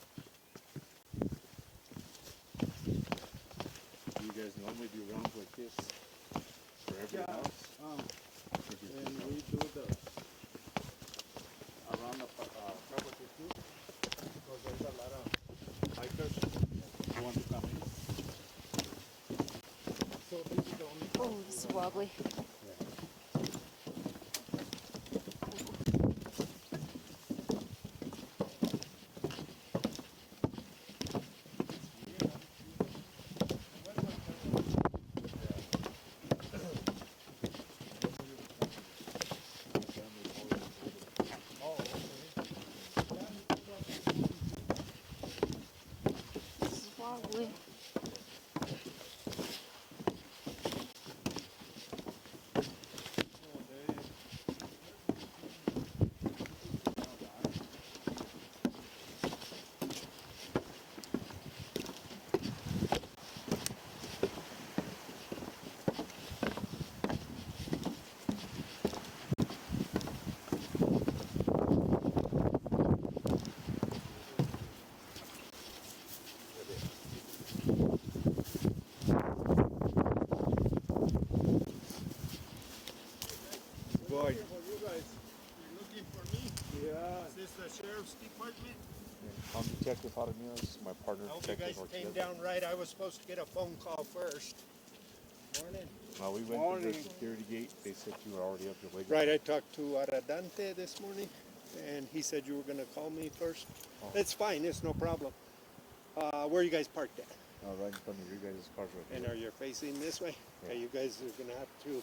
Speaker 9: Do you guys normally do rounds like this for every house?
Speaker 10: And we do the around the property too, because there's a lot of hikers who want to come in. So this is the only.
Speaker 3: Oh, this is wobbly. This is wobbly.
Speaker 8: Boy. For you guys, you're looking for me? Yeah. Is this the sheriff's department?
Speaker 9: I'm Detective Haramuras, my partner,
Speaker 8: I hope you
Speaker 9: Detective
Speaker 8: guys came
Speaker 9: Ortiz.
Speaker 8: down right. I was supposed to get a phone call first. Morning.
Speaker 9: Well, we went to the security gate. They said you were already up your way.
Speaker 8: Right, I talked to Aradante this morning, and he said you were going to call me first.
Speaker 9: Oh.
Speaker 8: It's fine, it's no problem. Where are you guys parked at?
Speaker 9: Right in front of your guys' cars right
Speaker 8: And
Speaker 9: here.
Speaker 8: are you facing this way?
Speaker 9: Yeah.
Speaker 8: Okay, you guys are going to have to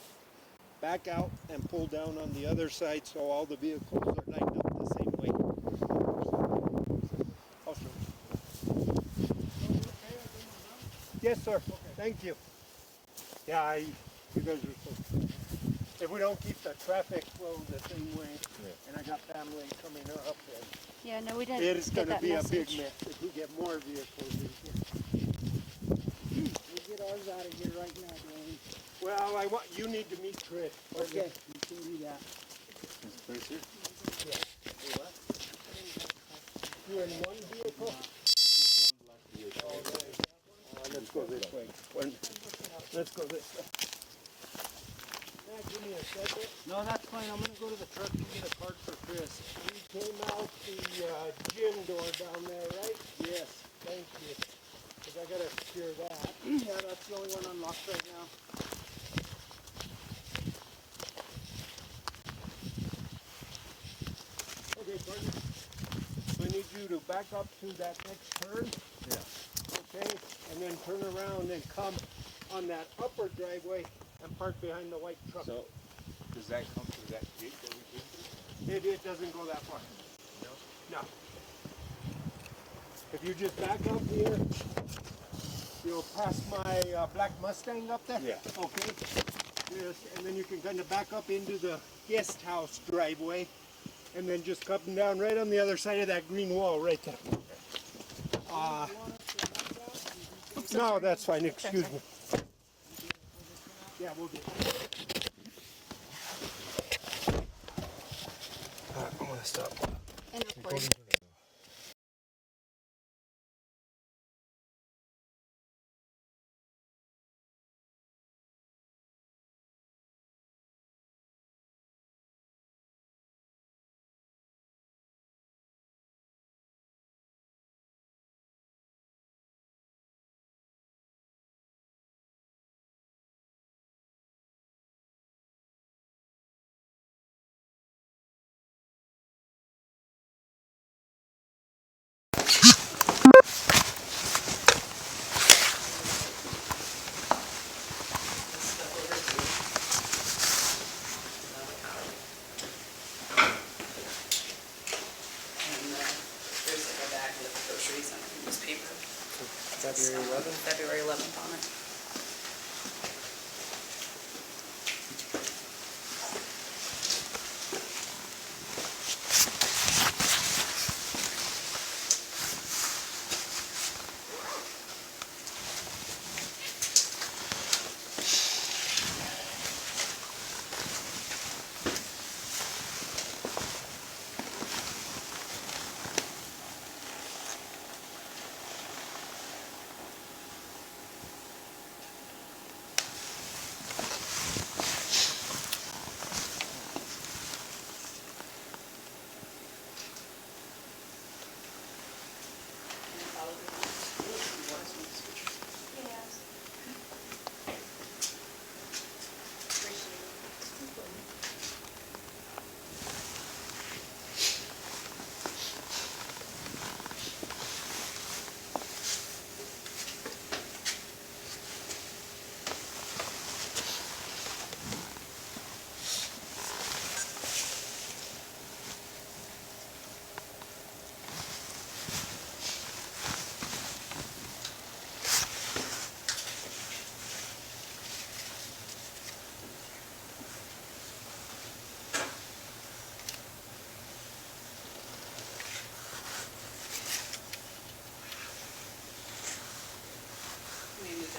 Speaker 8: back out and pull down on the other side so all the vehicles are lined up the same way. Awesome. Yes, sir. Okay. Thank you. Yeah, you guys are so. If we don't keep the traffic flow the same way, and I got family coming up, and
Speaker 3: Yeah, no, we didn't
Speaker 8: it's
Speaker 3: get
Speaker 8: going to
Speaker 3: that
Speaker 8: be
Speaker 3: message.
Speaker 8: a big mess if we get more vehicles in here. get ours out of here right now, Dwayne. Well, you need to meet Chris. Okay, you can do that. Yeah. You're in one vehicle? Let's go this way. Let's go this way. Give me a second. No, that's fine. I'm going to go to the truck and get a card for Chris. He came out the gym door down there, right? Yes. Thank you. Because I got to secure that. Yeah, that's the only one unlocked right now. Okay, partner. I need you to back up to that next turn. Yeah. Okay, and then turn around and come on that upper driveway and park behind the white truck.
Speaker 9: So, does that come through that gate that we came through?
Speaker 8: It doesn't go that far. No. If you just back up here, you'll pass my black Mustang up there.
Speaker 9: Yeah.
Speaker 8: Okay. Yes, and then you can kind of back up into the guest house driveway, and then just come down right on the other side of that green wall right there. No, that's fine. Excuse me. Yeah, we'll do it.
Speaker 2: I'm going to stop.
Speaker 3: And record.
Speaker 2: February 11th?
Speaker 3: February 11th on it.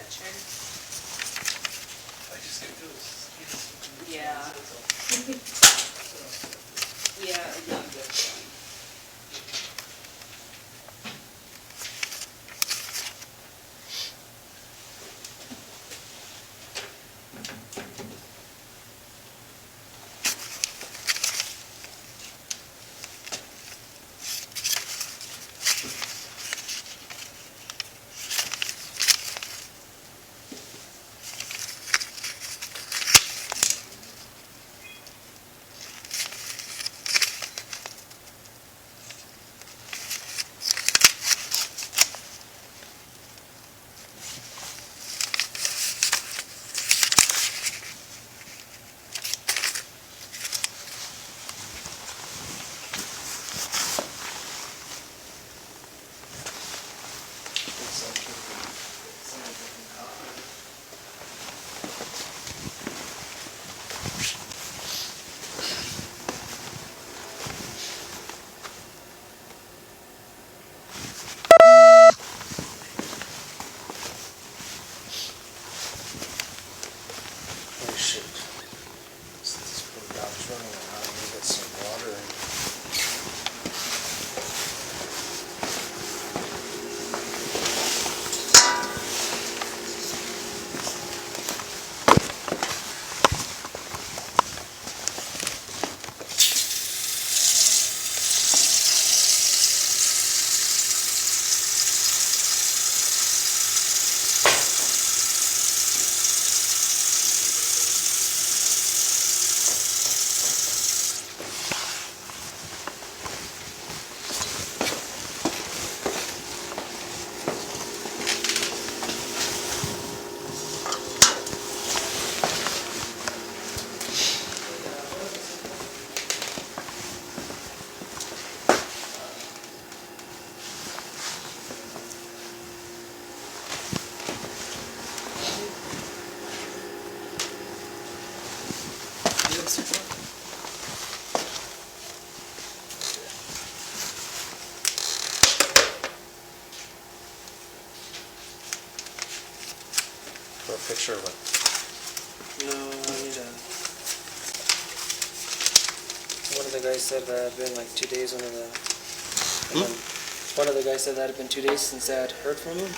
Speaker 3: Chair.
Speaker 2: I just get through this.
Speaker 3: Yeah. Yeah, yeah.
Speaker 5: a picture of it?
Speaker 11: No, I need a... One of the guys said that had been like 2 days, one of the guys said that had been 2 days since I had heard from him.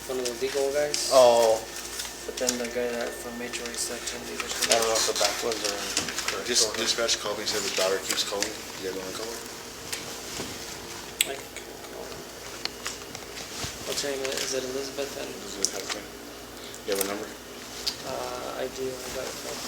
Speaker 11: One of the legal guys.
Speaker 5: Oh.
Speaker 11: But then the guy that from Major said 10 days or
Speaker 5: I
Speaker 11: something.
Speaker 5: don't know if the back ones are correct.
Speaker 12: Dispatch called me and said his daughter keeps calling. You guys want to call her?
Speaker 11: I can call him. What's her name? Is it Elizabeth? And
Speaker 12: Elizabeth Hackman. You have a number?
Speaker 11: I do. I got it from.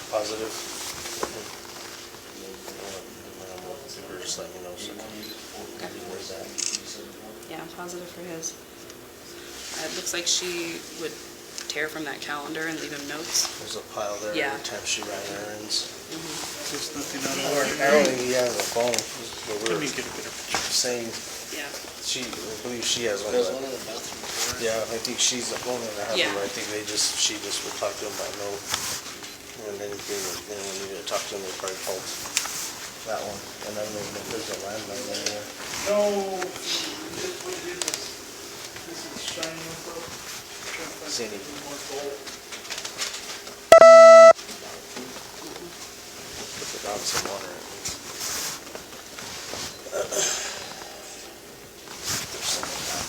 Speaker 5: Positive. We're just letting you know. So. Where's that?
Speaker 3: Yeah, I'm positive for his. It looks like she would tear from that calendar and leave him notes.
Speaker 5: There's a pile there
Speaker 3: Yeah.
Speaker 5: every time she ran errands.
Speaker 4: There's nothing out of order.
Speaker 5: I don't think he has a phone. But
Speaker 4: Let
Speaker 5: we're
Speaker 4: me get a better picture.
Speaker 5: saying
Speaker 3: Yeah.
Speaker 5: I believe she has one.
Speaker 11: There's
Speaker 5: but-
Speaker 11: one in the bathroom.
Speaker 5: Yeah, I think she's the only that has
Speaker 3: Yeah.
Speaker 5: them. I think she just would talk to him by note. And then when you need to talk to him, they probably called that one. And then there's a landline there.
Speaker 4: No, what it is this is shining up.
Speaker 5: See any?
Speaker 4: More gold.
Speaker 5: Put the dog some water in. There's some of that.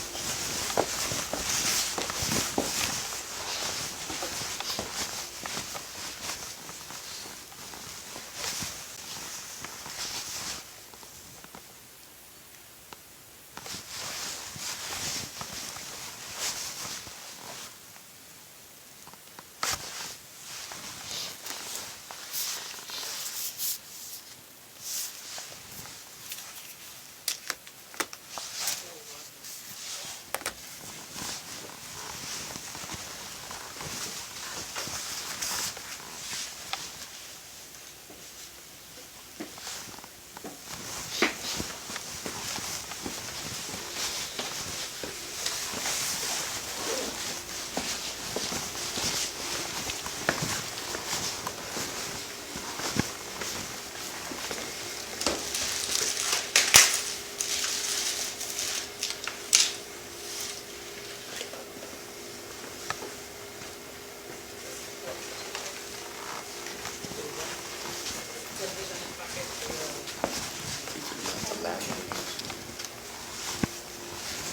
Speaker 5: I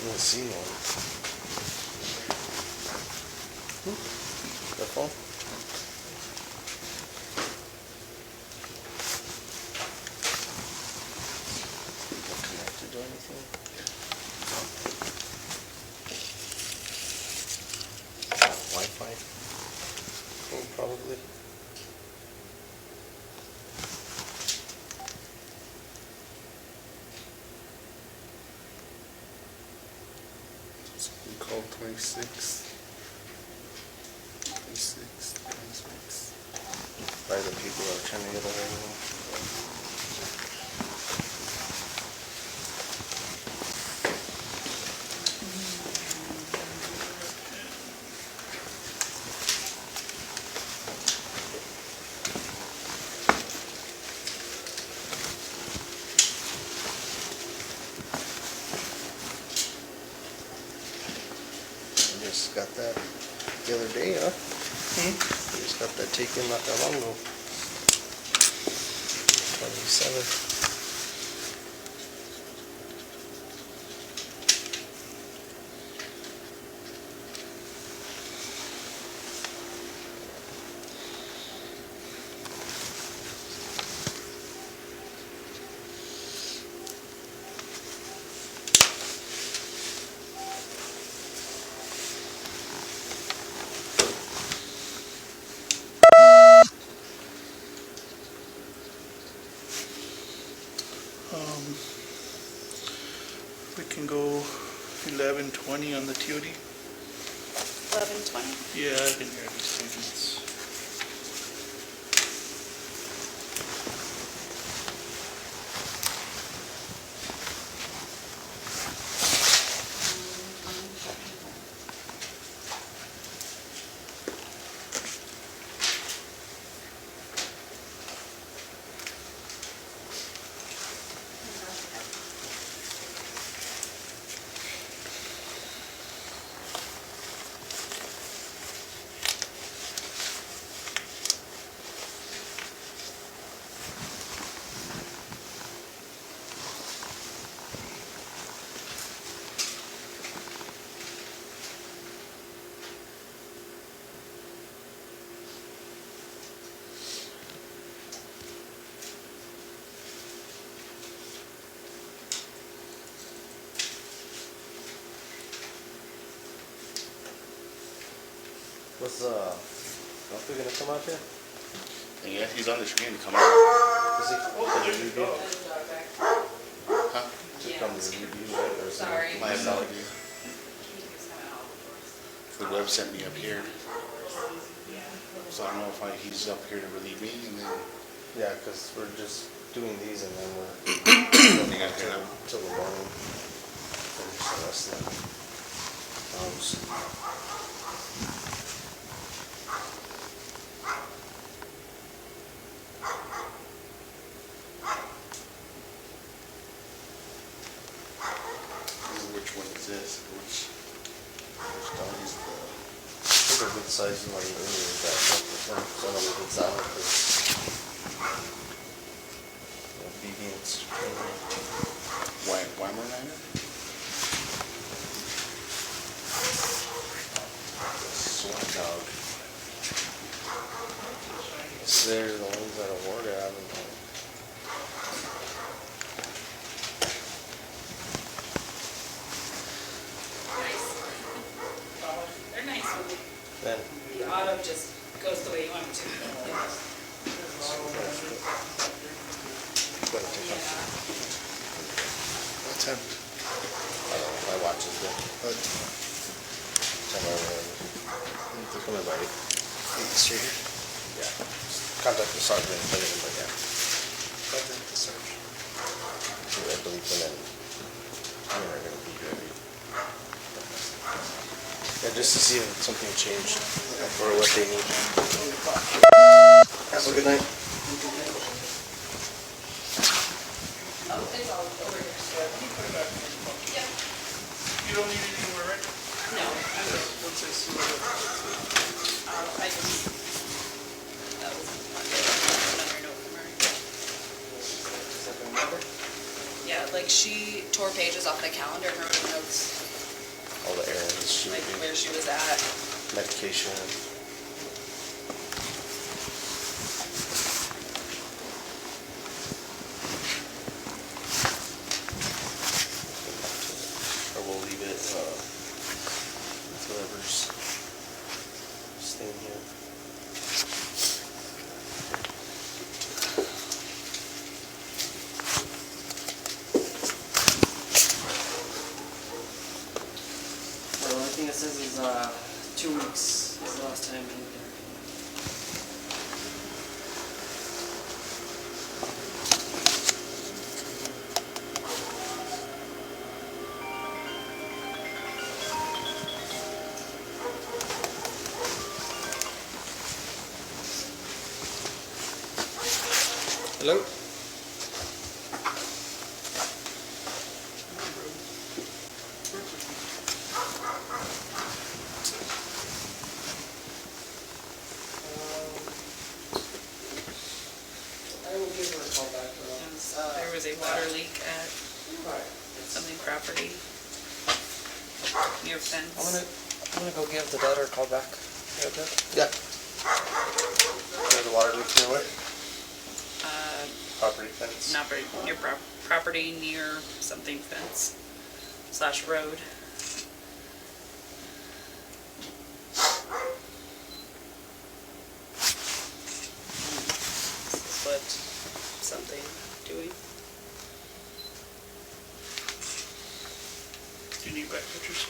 Speaker 5: didn't see one. The phone? Not connected to anything? Wi-Fi? Phone probably.
Speaker 12: We called 26.
Speaker 5: By the people that are trying to get over here. Just got that the other day, huh? Just got that taken not that long ago. 27.
Speaker 4: We can go 11:20 on the TOD.
Speaker 3: 11:20.
Speaker 4: Yeah, I can hear these statements.
Speaker 5: Was Duffy gonna come out here?
Speaker 12: Yeah, he's on the screen to come out.
Speaker 5: Is he? Huh? To come to review, right? Or is he-
Speaker 3: Sorry.
Speaker 12: I have no idea. The web sent me up here. So I don't know if he's up here to relieve me and then
Speaker 5: Yeah, because we're just doing these and then we're
Speaker 12: they got here.
Speaker 5: till the morning. Finish the rest of them.
Speaker 12: Which one is this? Which dog is the...
Speaker 5: I think a good size one earlier is that 1%. So I know we did that one for obedience.
Speaker 12: Weimaraner?
Speaker 5: Swat dog. They're the ones that award it. I don't know.
Speaker 13: They're nice when
Speaker 5: Then
Speaker 13: the auto just goes the way you want it to.
Speaker 12: What time?
Speaker 5: My watch is good. Time they're coming by 8th Street. Yeah. Just contact the sergeant and tell him, but yeah. Contact the sergeant. I believe when then we're gonna be ready. Yeah, just to see if something changed or what they need. Have a good night.
Speaker 13: Oh, it's all over here. Yeah.
Speaker 4: You don't need anything more, right?
Speaker 13: No.
Speaker 4: Once I see what
Speaker 13: I just, that was another note from her. Yeah, like she tore pages off the calendar and wrote notes,
Speaker 5: All the errands she
Speaker 13: like
Speaker 5: would do.
Speaker 13: where she was at.
Speaker 5: Medication. Or we'll leave it with whoever's staying here.
Speaker 11: The only thing it says is 2 weeks is the last time in there.
Speaker 5: Hello?
Speaker 11: I will give her a call back.
Speaker 13: There was a water leak at something property near fence.
Speaker 11: I'm gonna go give the daughter a call back. You okay?
Speaker 5: Yeah. There's a water leak here, what? Property fence.
Speaker 13: Not very, near property near something fence / road. This is what something doing.
Speaker 6: Do you need back pictures?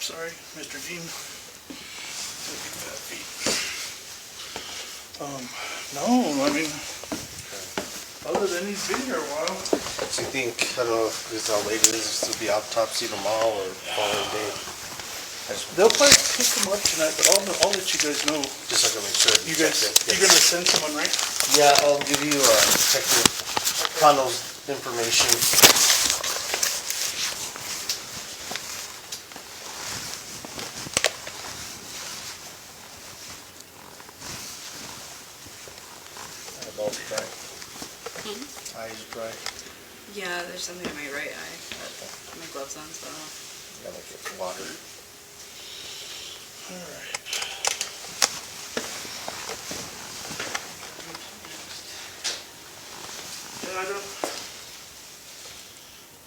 Speaker 4: Sorry, Mr. Gene. No, I mean, other than he's been here a while.
Speaker 5: So you think, I don't know if this is how late it is, to be autopsy tomorrow or following day?
Speaker 4: They'll probably pick him up tonight, but I'll let you guys know.
Speaker 5: Just so I can make sure.
Speaker 4: You guys, you're gonna send someone, right?
Speaker 5: Yeah, I'll give you Detective Connell's information. Eyeballs dry. Eyes dry.
Speaker 13: Yeah, there's something in my right eye, but my gloves on, so.
Speaker 5: Gotta get water.
Speaker 4: Alright. Yeah,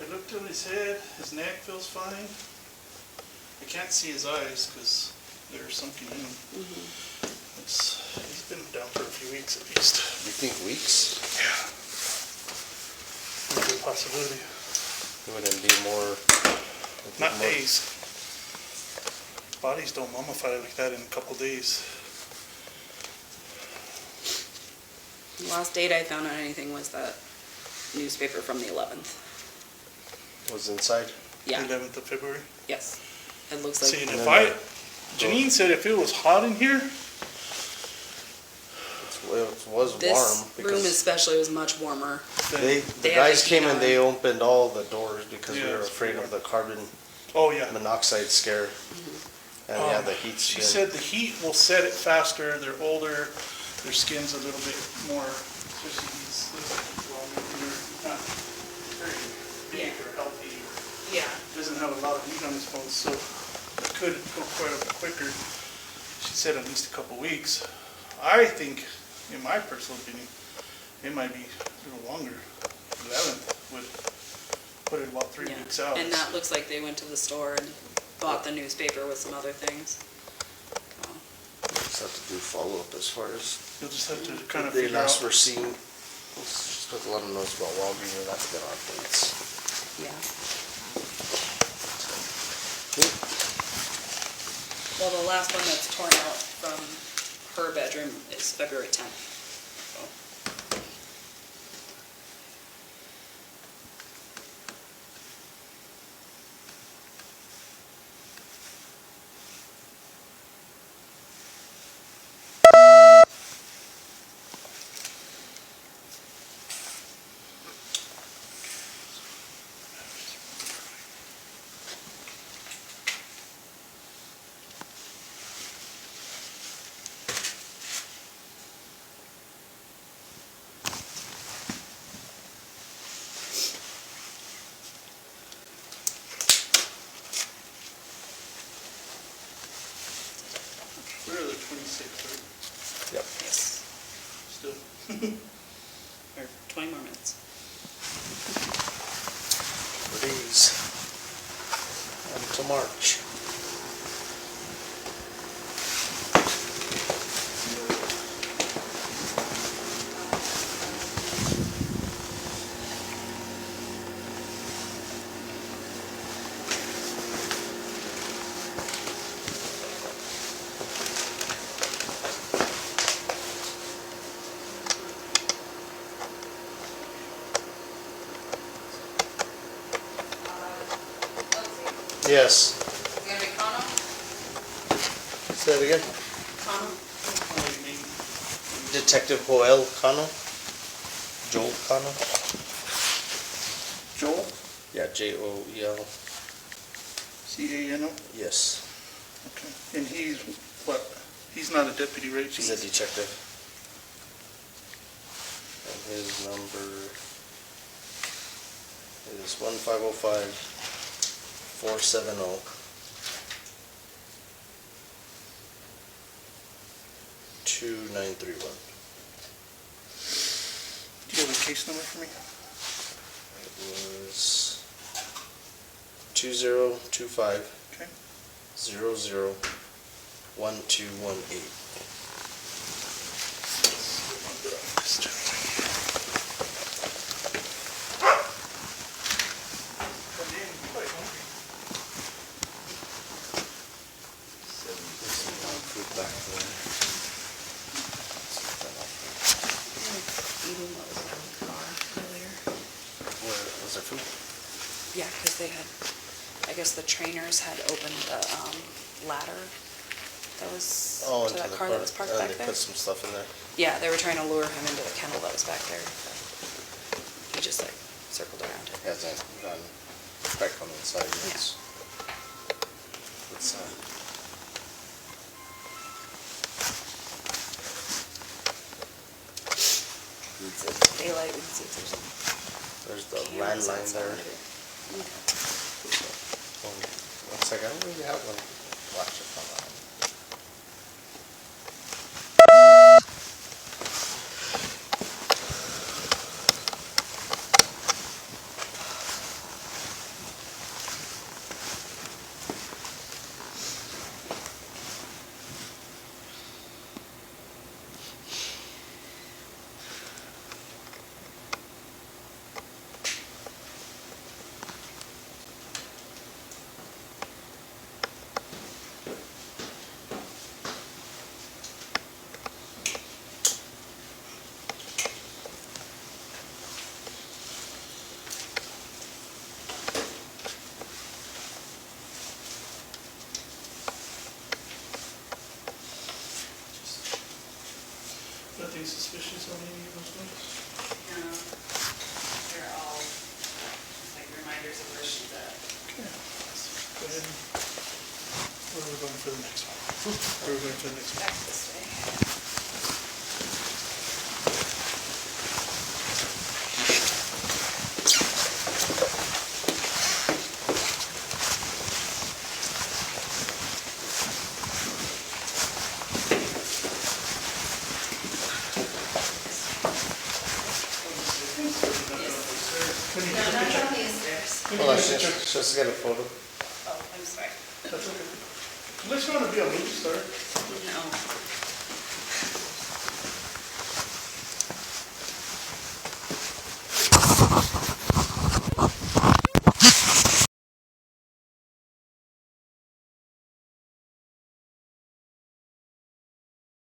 Speaker 4: I looked on his head, his neck feels fine. I can't see his eyes because they're sunken in. He's been down for a few weeks at least.
Speaker 5: You think weeks?
Speaker 4: Yeah. Could be a possibility.
Speaker 5: It wouldn't be more...
Speaker 4: Not days. Bodies don't mummify like that in a couple days.
Speaker 13: The last date I found on anything was that newspaper from the 11th.
Speaker 5: Was inside?
Speaker 13: Yeah.
Speaker 4: 11th of February?
Speaker 13: Yes. It looks like.
Speaker 4: See, and Janine said if it was hot in here.
Speaker 5: It was
Speaker 13: This
Speaker 5: warm.
Speaker 13: room especially was much warmer.
Speaker 5: The guys came and they opened all the doors because we were afraid of the carbon monoxide scare. And yeah, the heat's
Speaker 4: She said the heat will set it faster. They're older. Their skin's a little bit more, especially he's not very big or healthy.
Speaker 13: Yeah.
Speaker 4: Doesn't have a lot of meat on his bones, so it could go quite a bit quicker. She said at least a couple weeks. I think, in my personal opinion, it might be a little longer. 11th would put it about 3 weeks out.
Speaker 13: And that looks like they went to the store and bought the newspaper with some other things.
Speaker 5: Just have to do follow-up as far as...
Speaker 4: You'll just have to kind of
Speaker 5: they
Speaker 4: figure
Speaker 5: last
Speaker 4: out.
Speaker 5: were seen. Just let them know about Walgreens and that's been on dates.
Speaker 13: Yeah. Well, the last one that's torn out from her bedroom is February 10th.
Speaker 4: We're the 26th, right?
Speaker 5: Yep.
Speaker 13: Yes.
Speaker 4: Still.
Speaker 13: Or 20 more minutes.
Speaker 5: 4 days. Until March. Yes.
Speaker 13: Is it gonna be Kano?
Speaker 5: Say that again.
Speaker 13: Kano?
Speaker 5: Detective Joel Cano? Joel Cano?
Speaker 4: Joel?
Speaker 5: Yeah, Joel.
Speaker 4: C-A-N-O?
Speaker 5: Yes.
Speaker 4: Okay. And he's what? He's not a deputy, right?
Speaker 5: He's a detective. And his number is 1505 470 2931.
Speaker 4: Do you have a case number for me?
Speaker 5: It was 2025
Speaker 4: Okay.
Speaker 5: 00 1218.
Speaker 13: they had, I guess the trainers had opened the ladder that was to that car that was parked back
Speaker 5: they
Speaker 13: there.
Speaker 5: put some stuff in there.
Speaker 13: Yeah, they were trying to lure him into the kennel that was back there. He just like circled around it.
Speaker 5: Hasn't gone back on the inside yet.
Speaker 13: Yeah.
Speaker 5: It's,
Speaker 13: It's daylight, we can see if there's some
Speaker 5: there's the
Speaker 13: cameras
Speaker 5: landline
Speaker 13: outside.
Speaker 5: there. One second, I don't really have one. Watch it on that.
Speaker 4: Nothing suspicious on any of those ones?
Speaker 13: No, they're all like reminders of where she's at.
Speaker 4: Okay, let's go ahead and, where are we going for the next one? Where are we going for the next one?
Speaker 13: Back this way.
Speaker 4: Can you
Speaker 13: No,
Speaker 4: get a
Speaker 13: not
Speaker 4: picture?
Speaker 13: on these stairs.
Speaker 4: Can you
Speaker 5: Well,
Speaker 4: get a
Speaker 5: let's
Speaker 4: picture?
Speaker 5: just get a photo.
Speaker 13: Oh, I'm sorry.
Speaker 4: That's okay. Unless you want to be a movie star.
Speaker 13: No.